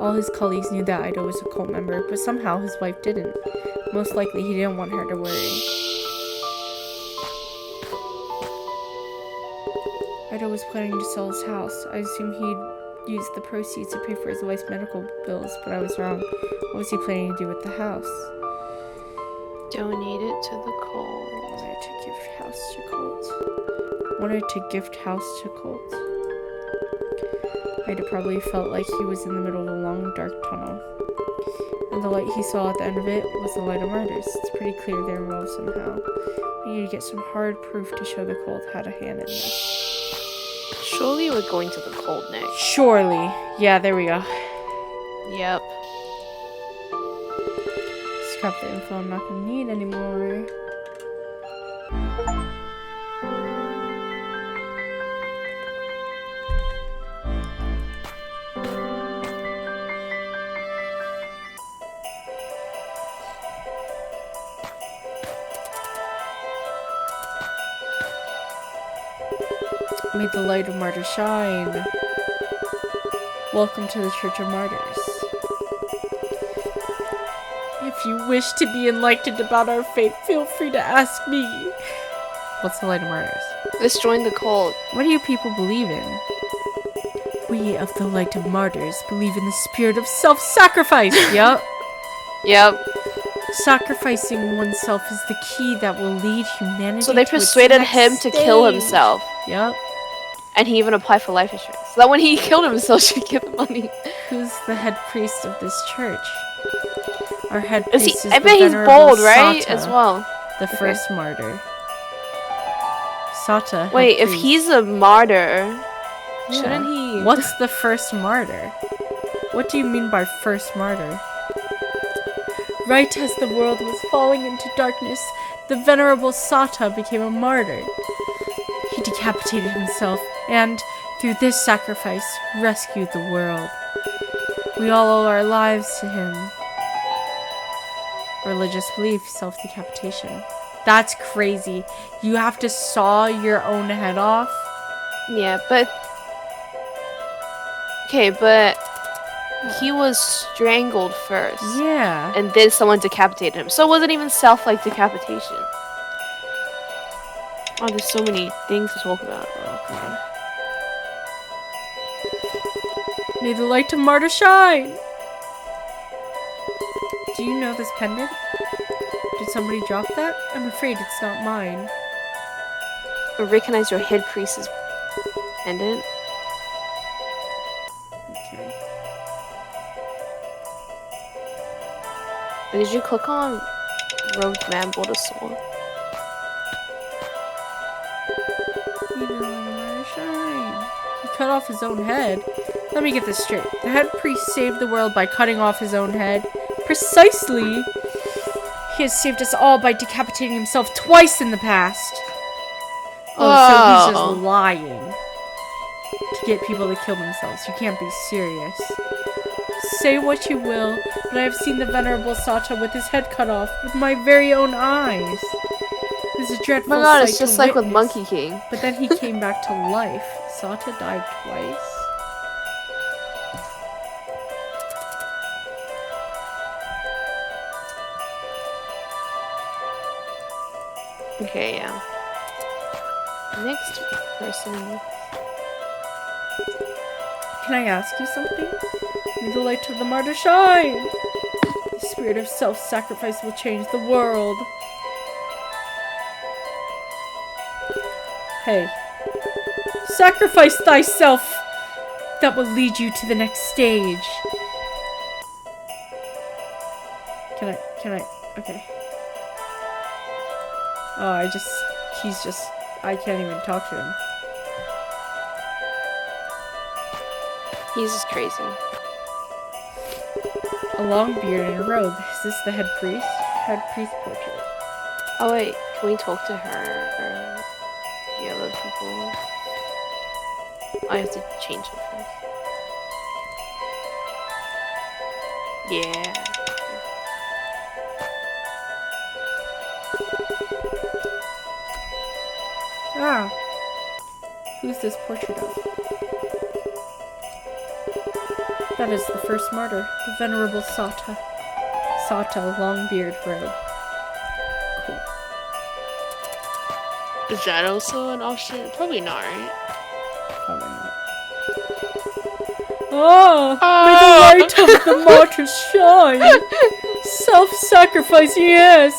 All his colleagues knew that Ido was a cult member, but somehow his wife didn't. Most likely, he didn't want her to worry. Ido was planning to sell his house. I assumed he'd use the proceeds to pay for his wife's medical bills, but I was wrong. What was he planning to do with the house? Donate it to the cult. Wanted to gift house to cult. Ida probably felt like he was in the middle of a long, dark tunnel. And the light he saw at the end of it was the light of martyrs. It's pretty clear they're involved somehow. We need to get some hard proof to show the cult had a hand in this. Surely we're going to the cult next. Surely. Yeah, there we go. Yep. Scrap the info I'm not gonna need anymore. May the light of martyrs shine. Welcome to the Church of Martyrs. If you wish to be enlightened about our faith, feel free to ask me. What's the light of martyrs? Let's join the cult. What do you people believe in? We of the light of martyrs believe in the spirit of self-sacrifice. Yup. Yep. Sacrificing oneself is the key that will lead humanity. So they to its persuaded next him to kill stage. himself. Yep. And he even applied for life insurance. So that when he killed himself, she get the money. Who's the head priest of this church? Our head Is priest he? is I the bet he's Venerable bold, right? Sata, As well. the first martyr. Sata. head Wait, if priest. he's a martyr, Yeah. shouldn't he? What's the first martyr? What do you mean by first martyr? Right as the world was falling into darkness, the Venerable Sata became a martyr. He decapitated himself and, through this sacrifice, rescued the world. We all owe our lives to him. Religious belief, self-decapitation. That's crazy. You have to saw your own head off? Yeah, but... Okay, but... He was strangled first. Yeah. And then someone decapitated him. So it wasn't even self-like decapitation. Oh, there's so many things to talk about. Oh, God. May the light of martyr shine! Do you know this pendant? Did somebody drop that? I'm afraid it's not mine. I recognize your head priest's pendant. Okay. Did you click on Roadman bought a sword? May the light of martyr shine. He cut off his own head. Let me get this straight. The head priest saved the world by cutting off his own head. Precisely! He has saved us all by decapitating himself twice in the past. Oh, so he's just lying to get people to kill themselves. You can't be serious. Say what you will, but I have seen the Venerable Sata with his head cut off with my very own eyes. It is a dreadful Oh my god, sight it's just to like with witness. Monkey King. But then he came back to life. Sata died twice. Okay, yeah. Next person. Can I ask you something? May the light of the martyr shine! The spirit of self-sacrifice will change the world. Hey. Sacrifice thyself! That will lead you to the next stage. Can I, okay. Oh, I can't even talk to him. He's just crazy. A long beard and a robe. Is this the head priest? Head priest portrait. Oh wait, can we talk to her? Or the other people? I have to change it first. Yeah. Ah. Who's this portrait of? That is the first martyr, the Venerable Sata. Sata, long beard robe. Cool. Is that also an option? Probably not, right? Probably not. May the light of the martyrs shine! Self-sacrifice, yes!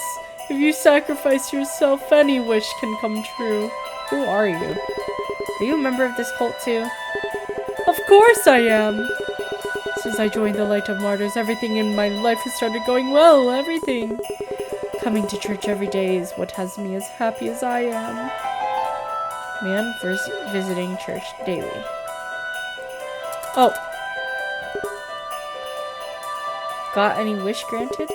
If you sacrifice yourself, any wish can come true. Who are you? Are you a member of this cult too? Of course I am! Since I joined the Light of Martyrs, everything in my life has started going well, everything. Coming to church every day is what has me as happy as I am. Man visiting church daily. Oh. Got any wish granted?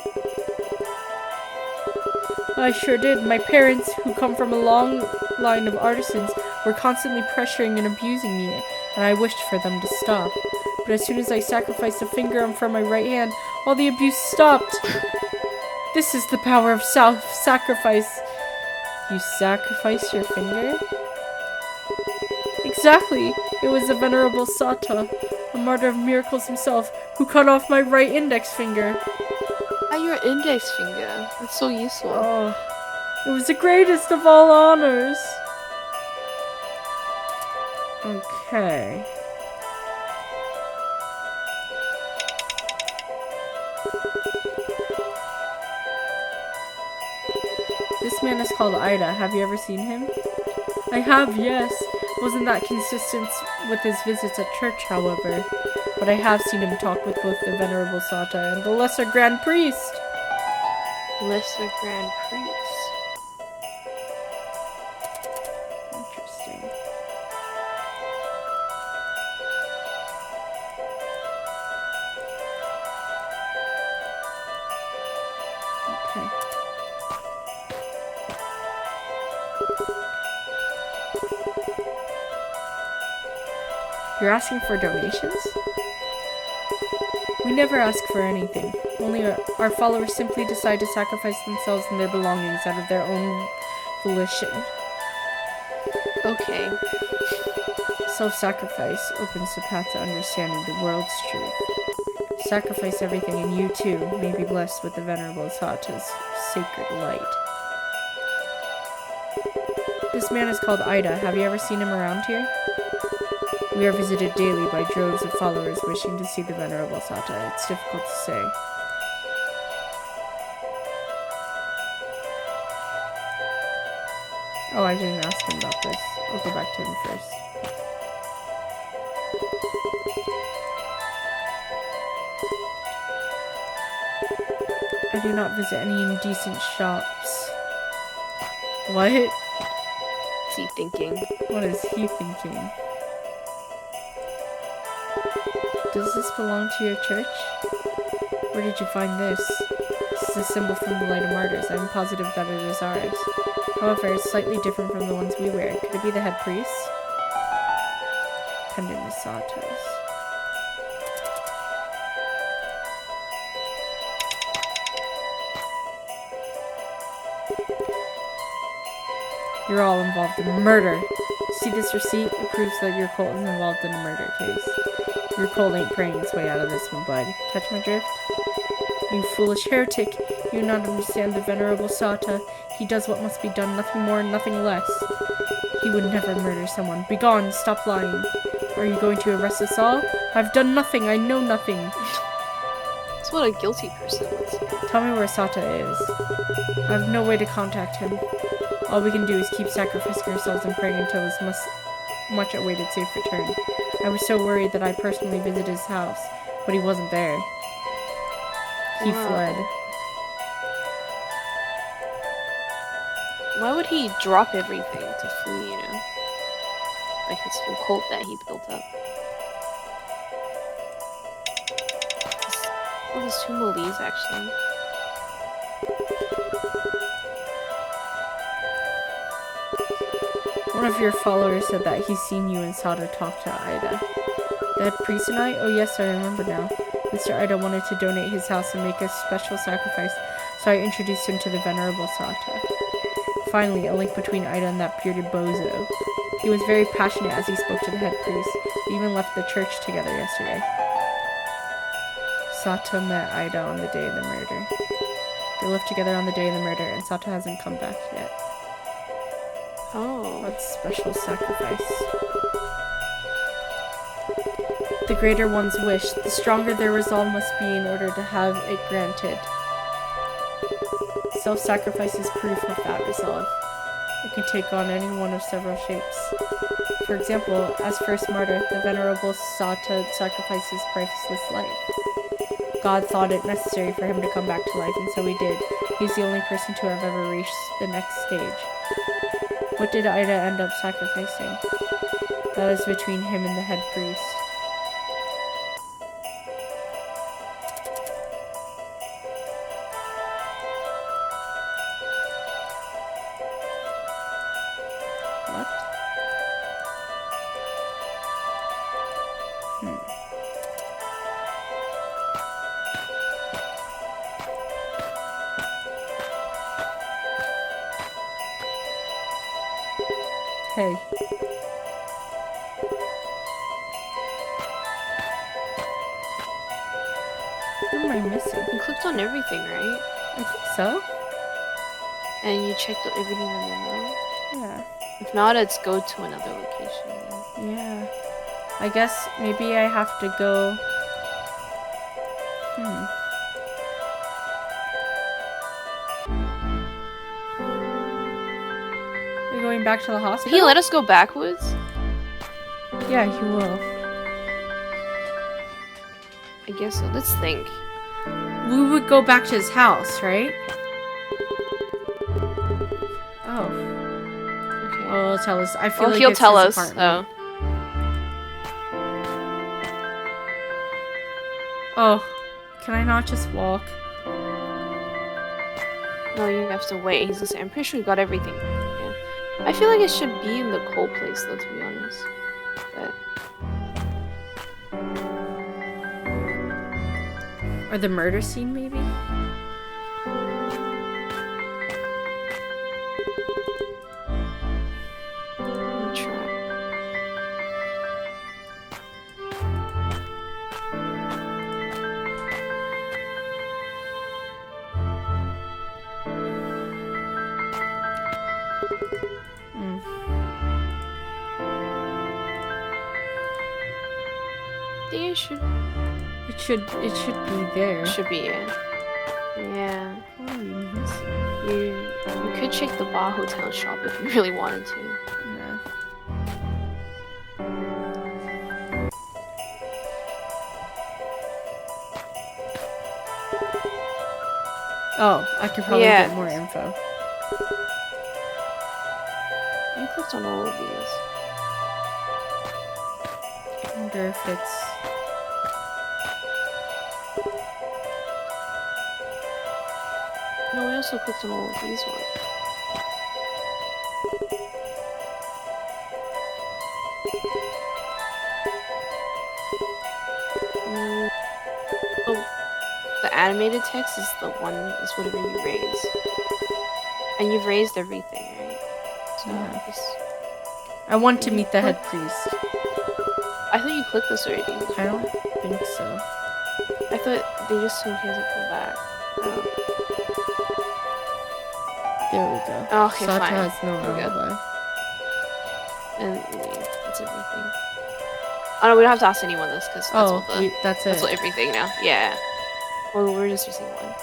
I sure did. My parents, who come from a long line of artisans, were constantly pressuring and abusing me, and I wished for them to stop. But as soon as I sacrificed a finger from my right hand, all the abuse stopped. This is the power of self-sacrifice. You sacrificed your finger? Exactly. It was the Venerable Sata, a martyr of miracles himself, who cut off my right index finger. Your index finger. That's so useful. Oh, it was the greatest of all honors. Okay. This man is called Ida. Have you ever seen him? I have, yes. Wasn't that consistent with his visits at church, however. But I have seen him talk with both the Venerable Sata and the Lesser Grand Priest. Lesser Grand Priest. Interesting. Okay. You're asking for donations? We never ask for anything. Only our followers simply decide to sacrifice themselves and their belongings out of their own volition. Okay. Self-sacrifice opens the path to understanding the world's truth. Sacrifice everything and you too may be blessed with the Venerable Sata's sacred light. This man is called Ida. Have you ever seen him around here? We are visited daily by droves of followers wishing to see the Venerable Sata. It's difficult to say. Oh, I didn't ask him about this. I'll go back to him first. I do not visit any indecent shops. What? What's he thinking? What is he thinking? Does this belong to your church? Where did you find this? This is a symbol from the Light of Martyrs. I'm positive that it is ours. However, it's slightly different from the ones we wear. Could it be the head priest? Pendant is Sata's. You're all involved in murder. See this receipt? It proves that your cult is involved in a murder case. Your cult ain't praying its way out of this one, bud. Catch my drift? You foolish heretic. You do not understand the Venerable Sata. He does what must be done, nothing more and nothing less. He would never murder someone. Begone, stop lying. Are you going to arrest us all? I've done nothing, I know nothing. That's what a guilty person would say. Tell me where Sata is. I have no way to contact him. All we can do is keep sacrificing ourselves and praying until his much awaited safe return. I was so worried that I personally visited his house, but he wasn't there. He fled. Why would he drop everything to flee, you know? Like his whole cult that he built up. Oh, there's 2 more leaves, actually. One of your followers said that he's seen you and Sata talk to Ida. The head priest and I? Oh yes, I remember now. Mr. Ida wanted to donate his house and make a special sacrifice, so I introduced him to the Venerable Sata. Finally, a link between Ida and that bearded bozo. He was very passionate as he spoke to the head priest. We even left the church together yesterday. Sato met Ida on the day of the murder. They lived together on the day of the murder, and Sato hasn't come back yet. Oh. That's special sacrifice. The greater one's wish, the stronger their resolve must be in order to have it granted. Self-sacrifice is proof of that resolve. It can take on any one of several shapes. For example, as first martyr, the venerable Sato sacrificed his priceless life. God thought it necessary for him to come back to life, and so he did. He's the only person to have ever reached the next stage. What did Ida end up sacrificing? That is between him and the head priest. What? Hey. What am I missing? You clicked on everything, right? I think so. And you checked out everything in the memo? Yeah. If not, it's go to another location. Then. Yeah. I guess maybe I have to go... We're going back to the hospital? Did he let us go backwards? Yeah, he will. I guess so. Let's think. We would go back to his house, right? Oh. Okay. Oh, he'll tell us. I feel like he'll it's tell his us. apartment. Oh. Oh. Can I not just walk? No, you have to wait. He's listening. I'm pretty sure we got everything. Yeah. I feel like it should be in the coal place, though, to be honest. But... Or the murder scene, maybe? Let me try. I think It should be there. should be it. Yeah. What are we missing? You could check the bar hotel shop if you really wanted to. Yeah. Oh, I could probably get more info. You clicked on all of these. I wonder if it's... No, we also clicked on all of these ones. Oh, the animated text is the one, is whatever you raise. And you've raised everything, right? So Yeah. just... I want to meet the head priest. I thought you clicked this already. I don't think so. I thought they just told he hasn't come back. Oh. There we go. Oh, okay, Sato fine. has no We're good. alibi. And leave. That's everything. Oh no, we don't have to ask anyone this because that's Oh, that's it. that's what everything now. Yeah. Well, we're just using one.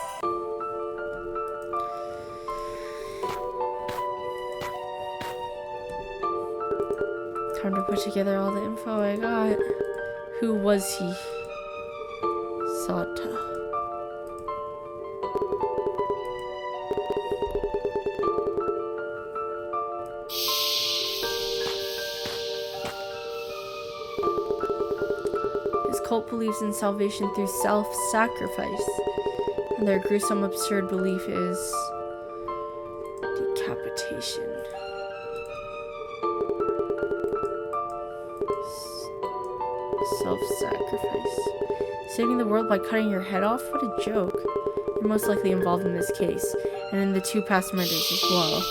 Time to put together all the info I got. Who was he? Sato. His cult believes in salvation through self-sacrifice, and their gruesome, absurd belief is decapitation. Self-sacrifice. Saving the world by cutting your head off? What a joke. You're most likely involved in this case, and in the 2 past murders as well.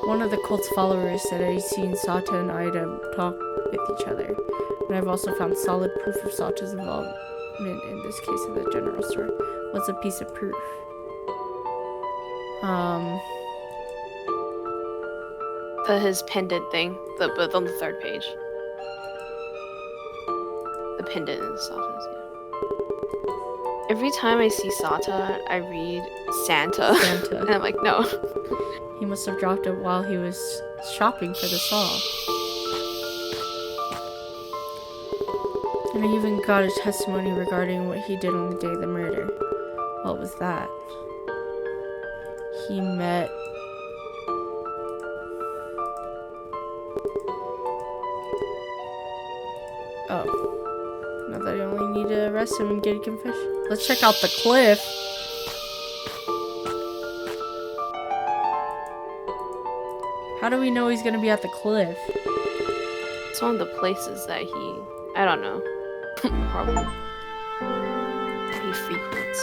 One of the cult's followers said he'd seen Sato and Ida talk with each other. And I've also found solid proof of Sata's involvement in this case at the general store. What's a piece of proof? His pendant thing, but on the 3rd page. The pendant in Sata's, yeah. Every time I see Sata, I read Santa. Santa. And I'm like, no. He must have dropped it while he was shopping for the saw. And I even got a testimony regarding what he did on the day of the murder. What was that? He met... Oh. Now that I only need to arrest him and get a confession. Let's check out the cliff. How do we know he's gonna be at the cliff? It's one of the places that I don't know. Probably. He frequents.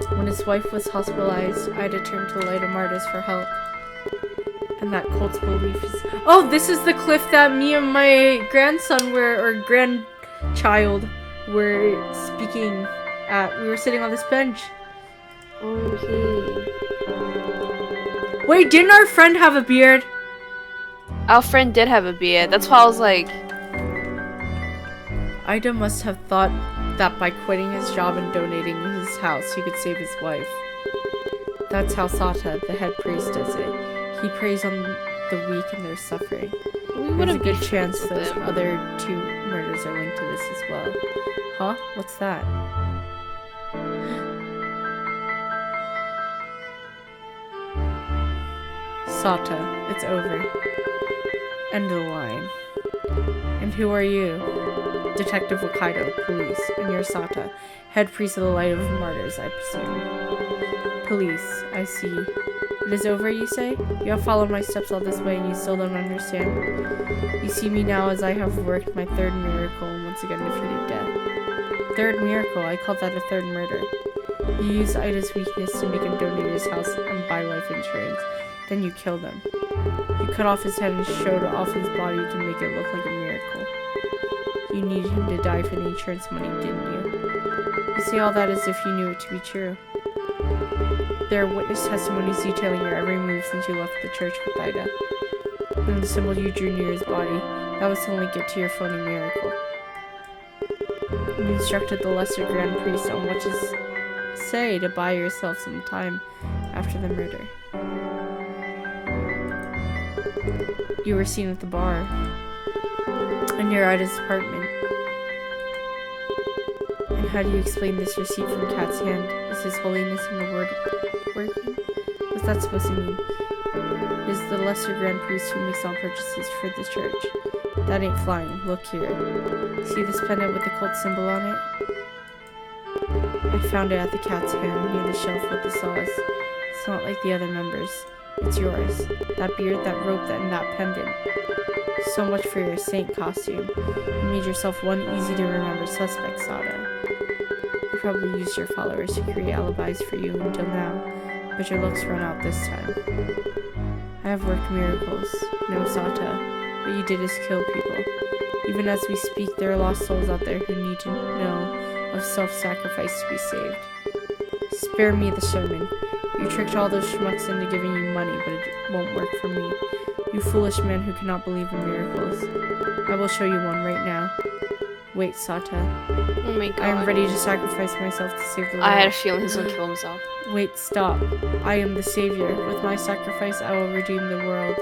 When his wife was hospitalized, Ida turned to the Light of Martyrs for help. And that cult's belief is... Oh, this is the cliff that me and my grandson or grandchild were speaking at. We were sitting on this bench. Okay. Wait, didn't our friend have a beard? Our friend did have a beard. That's why I was like... Ida must have thought that by quitting his job and donating his house, he could save his wife. That's how Sata, the head priest, does it. He preys on the weak and their suffering. There's a good chance those other 2 murders are linked to this as well. Huh? What's that? Sata, it's over. End of the line. And who are you? Detective Wakaido, police. And you're Sata, head priest of the Light of Martyrs, I presume. Police, I see. It is over, you say? You have followed my steps all this way and you still don't understand? You see me now as I have worked my 3rd miracle and once again defeated death. 3rd miracle? I call that a 3rd murder. You used Ida's weakness to make him donate his house and buy life insurance. Then you killed him. You cut off his head and showed off his body to make it look like a miracle. You needed him to die for the insurance money, didn't you? You say all that as if you knew it to be true. There are witness testimonies detailing your every move since you left the church with Ida. And the symbol you drew near his body, that was to link it to your phony miracle. You instructed the lesser grand priest on what to say to buy yourself some time after the murder. You were seen at the bar, and near Ida's apartment. And how do you explain this receipt from Cat's hand? Is His Holiness in the word working? What's that supposed to mean? It is the lesser grand priest who makes all purchases for the church. That ain't flying. Look here. See this pendant with the cult symbol on it? I found it at the Cat's hand near the shelf with the saws. It's not like the other members. It's yours. That beard, that rope, and that pendant. So much for your saint costume. You made yourself one easy-to-remember suspect, Sada. You probably used your followers to create alibis for you until now, but your luck's run out this time. I have worked miracles. No, Sata. What you did is kill people. Even as we speak, there are lost souls out there who need to know of self-sacrifice to be saved. Spare me the sermon. You tricked all those schmucks into giving you money, but it won't work for me. You foolish man who cannot believe in miracles. I will show you one right now. Wait, Sata. Oh my god. I am ready to sacrifice myself to save the world. I had a feeling he was gonna kill himself. Wait, stop. I am the savior. With my sacrifice, I will redeem the world.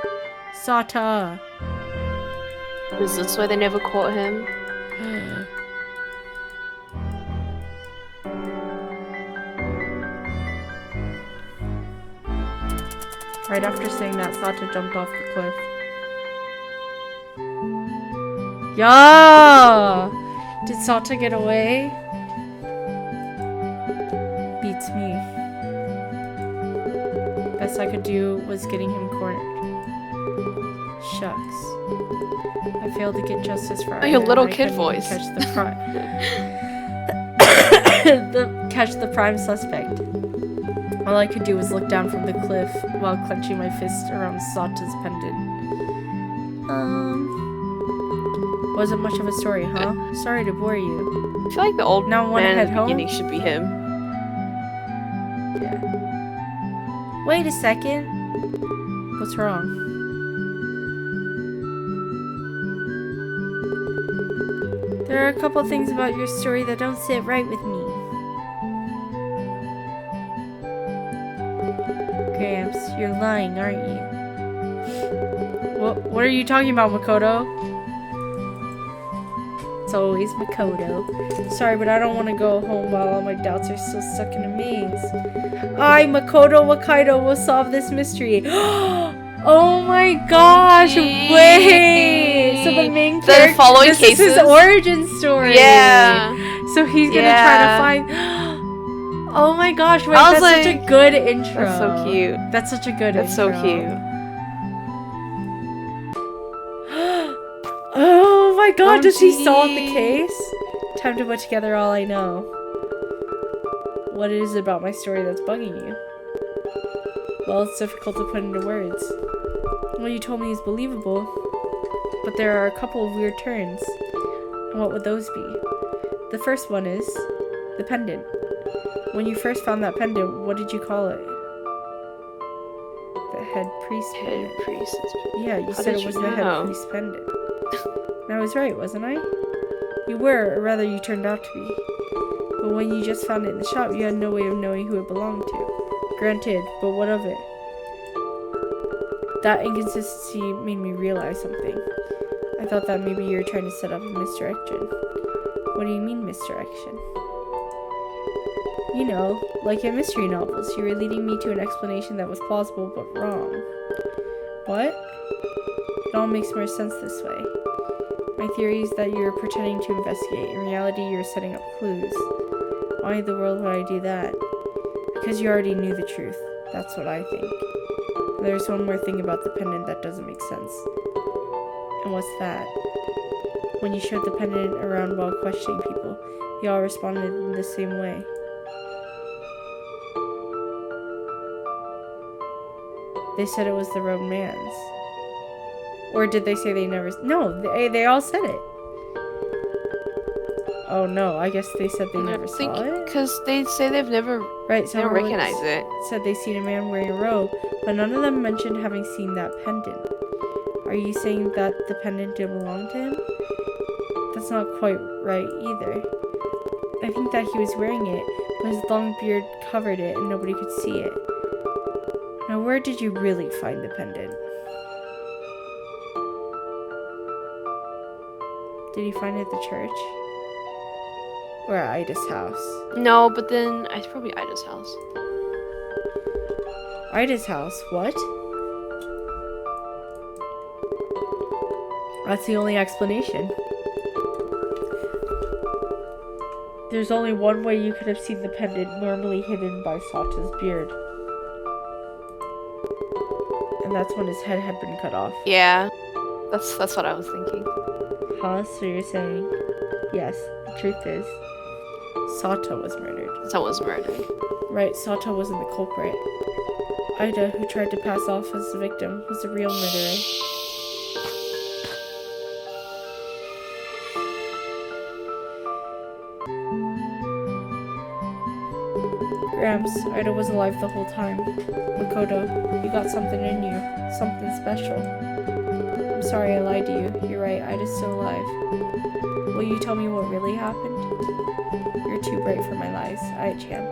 Sata! Is this why they never caught him? Right after saying that, Sata jumped off the cliff. Yeah! Did Sata get away? Beats me. Best I could do was getting him cornered. Shucks. I failed to get justice for Oh, your Ida, little and I kid couldn't voice. Catch the catch the prime suspect. All I could do was look down from the cliff while clenching my fist around Sata's pendant. Wasn't much of a story, huh? Sorry to bore you. I feel like the old Now wanna man head at the home? beginning should be him. Yeah. Wait a second. What's wrong? There are a couple things about your story that don't sit right with me. Gramps, you're lying, aren't you? What are you talking about, Makoto? It's always Makoto. Sorry, but I don't want to go home while all my doubts are still stuck in a maze. I, Makoto Wakaido, will solve this mystery. Oh my gosh, wait! So the main character, following this cases? is his origin story. Yeah. So he's gonna try to find... Oh my gosh, wait, that's such a good intro. That's so cute. That's such a good That's intro. so cute. Oh my god, does he OMG. solve the case? Time to put together all I know. What is it about my story that's bugging you? Well, it's difficult to put into words. What you told me is believable, but there are a couple of weird turns. And what would those be? The first one is the pendant. When you first found that pendant, what did you call it? The head priest pendant. Head priest. Yeah, you How said did it was you the head know? priest pendant. And I was right, wasn't I? You were, or rather you turned out to be. But when you just found it in the shop, you had no way of knowing who it belonged to. Granted, but what of it? That inconsistency made me realize something. I thought that maybe you were trying to set up a misdirection. What do you mean, misdirection? You know, like in mystery novels, you were leading me to an explanation that was plausible but wrong. What? It all makes more sense this way. My theory is that you're pretending to investigate. In reality, you're setting up clues. Why in the world would I do that? Because you already knew the truth. That's what I think. There's one more thing about the pendant that doesn't make sense. And what's that? When you showed the pendant around while questioning people, they all responded in the same way. They said it was the rogue man's. Or did they say they never... No, they all said it. Oh no, I guess they said they never saw it? Because they say they've never... Right, They don't recognize it. said they seen a man wearing a robe, but none of them mentioned having seen that pendant. Are you saying that the pendant did belong to him? That's not quite right either. I think that he was wearing it, but his long beard covered it and nobody could see it. Now where did you really find the pendant? Did you find it at the church? Or at Ida's house? No, but then it's probably Ida's house. Ida's house? What? That's the only explanation. There's only one way you could have seen the pendant, normally hidden by Sata's beard. And that's when his head had been cut off. Yeah, that's what I was thinking. Huh? So you're saying... Yes, the truth is... Sata was murdered. Someone was murdered. Right, Sata wasn't the culprit. Ida, who tried to pass off as the victim, was the real murderer. Gramps, Ida was alive the whole time. Makoto, you got something in you. Something special. I'm sorry I lied to you. You're right, Ida's still alive. Will you tell me what really happened? You're too bright for my lies. Champ.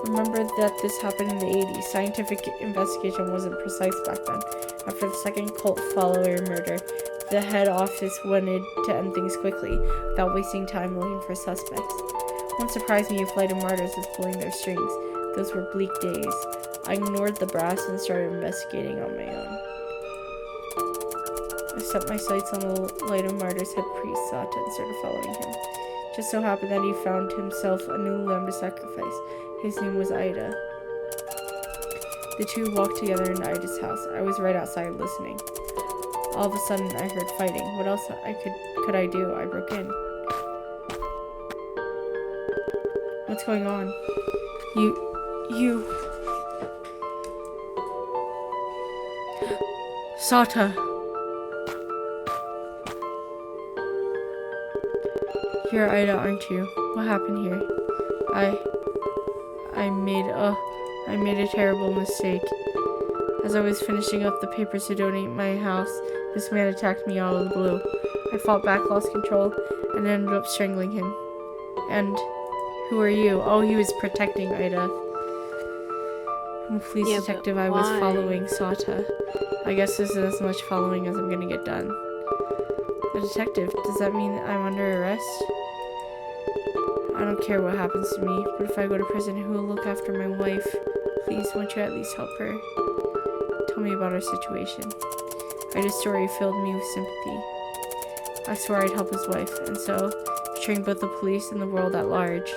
Remember that this happened in the 80s. Scientific investigation wasn't precise back then. After the second cult follower murder, the head office wanted to end things quickly, without wasting time looking for suspects. Won't surprise me if Flight of Martyrs is pulling their strings. Those were bleak days. I ignored the brass and started investigating on my own. I set my sights on the Light of Martyrs head priest, Sata, and started following him. Just so happened that he found himself a new lamb to sacrifice. His name was Ida. The two walked together in Ida's house. I was right outside listening. All of a sudden, I heard fighting. What else could I do? I broke in. What's going on? You... Sata. You're Ida, aren't you? What happened here? I made a terrible mistake. As I was finishing up the papers to donate my house, this man attacked me out of the blue. I fought back, lost control, and ended up strangling him. And who are you? Oh, he was protecting Ida. I'm a police detective. I was following Sata. I guess this is as much following as I'm gonna get done. A detective? Does that mean I'm under arrest? I don't care what happens to me, but if I go to prison, who will look after my wife? Please, won't you at least help her? Tell me about our situation. Ida's story filled me with sympathy. I swore I'd help his wife, and so, betraying both the police and the world at large.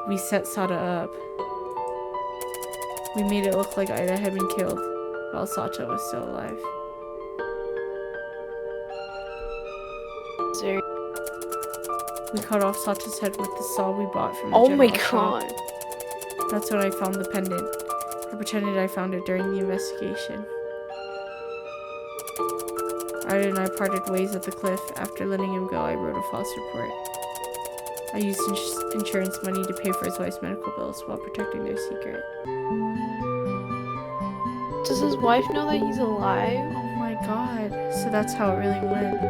We set Sata up. We made it look like Ida had been killed, while Sata was still alive. We cut off Sata's head with the saw we bought from the general shop. That's when I found the pendant. I pretended I found it during the investigation. Ida and I parted ways at the cliff. After letting him go, I wrote a false report. I used insurance money to pay for his wife's medical bills while protecting their secret. Does his wife know that he's alive? Oh my god. So that's how it really went.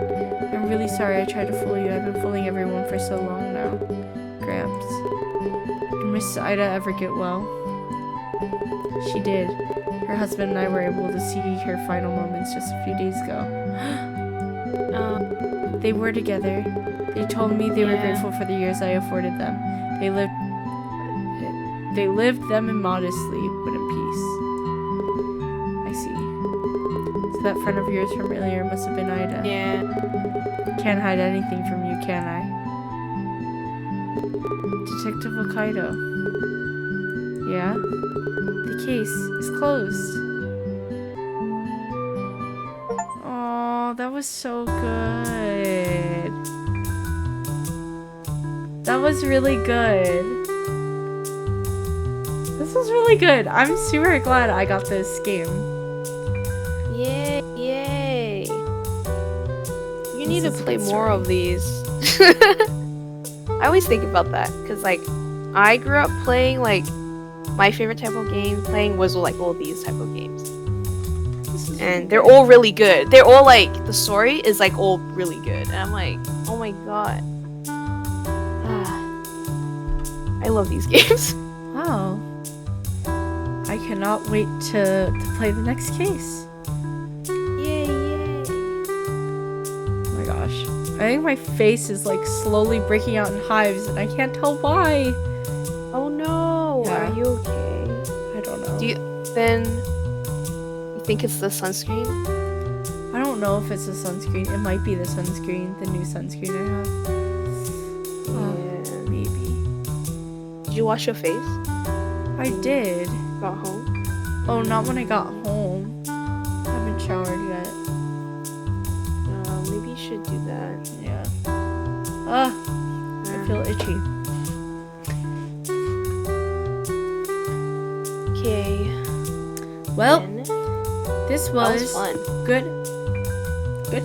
I'm really sorry I tried to fool you. I've been fooling everyone for so long now. Gramps. Did Miss Ida ever get well? She did. Her husband and I were able to see her final moments just a few days ago. They were together. They told me they were grateful for the years I afforded them. They lived them in modestly, but in peace. I see. So that friend of yours from earlier must have been Ida. Yeah. Can't hide anything from you, can I? Detective Wakaido. Yeah? The case is closed. Oh, that was so good. That was really good. This was really good. I'm super glad I got this game. Yay, yay. You need to play more of these. I always think about that, because, like, I grew up playing, like, my favorite type of game playing was, like, all these type of games. And they're all really good. They're all, like, the story is, like, all really good. And I'm like, oh my god. I love these games. Wow. I cannot wait to play the next case. Yay, yay. Oh my gosh. I think my face is like slowly breaking out in hives and I can't tell why. Oh no. Yeah. Are you okay? I don't know. You think it's the sunscreen? I don't know if it's the sunscreen. It might be the sunscreen, the new sunscreen I have. Yeah. Maybe. Did you wash your face? I did. Got home? Oh, not when I got home. I haven't showered yet. Maybe you should do that. Yeah. I feel itchy. Okay. Well, this was fun. Good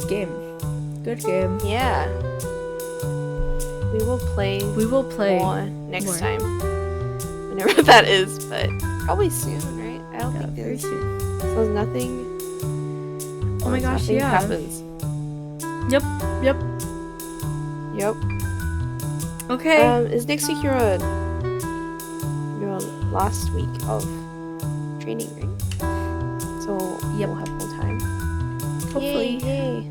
game. Good game. Yeah. We will play more next time. Whenever that is, but probably soon, right? I don't think very soon. So nothing. Oh my gosh, nothing yeah. happens. Yep. Okay. Is next week your last week of training, right? So we'll have more time. Hopefully. Yay.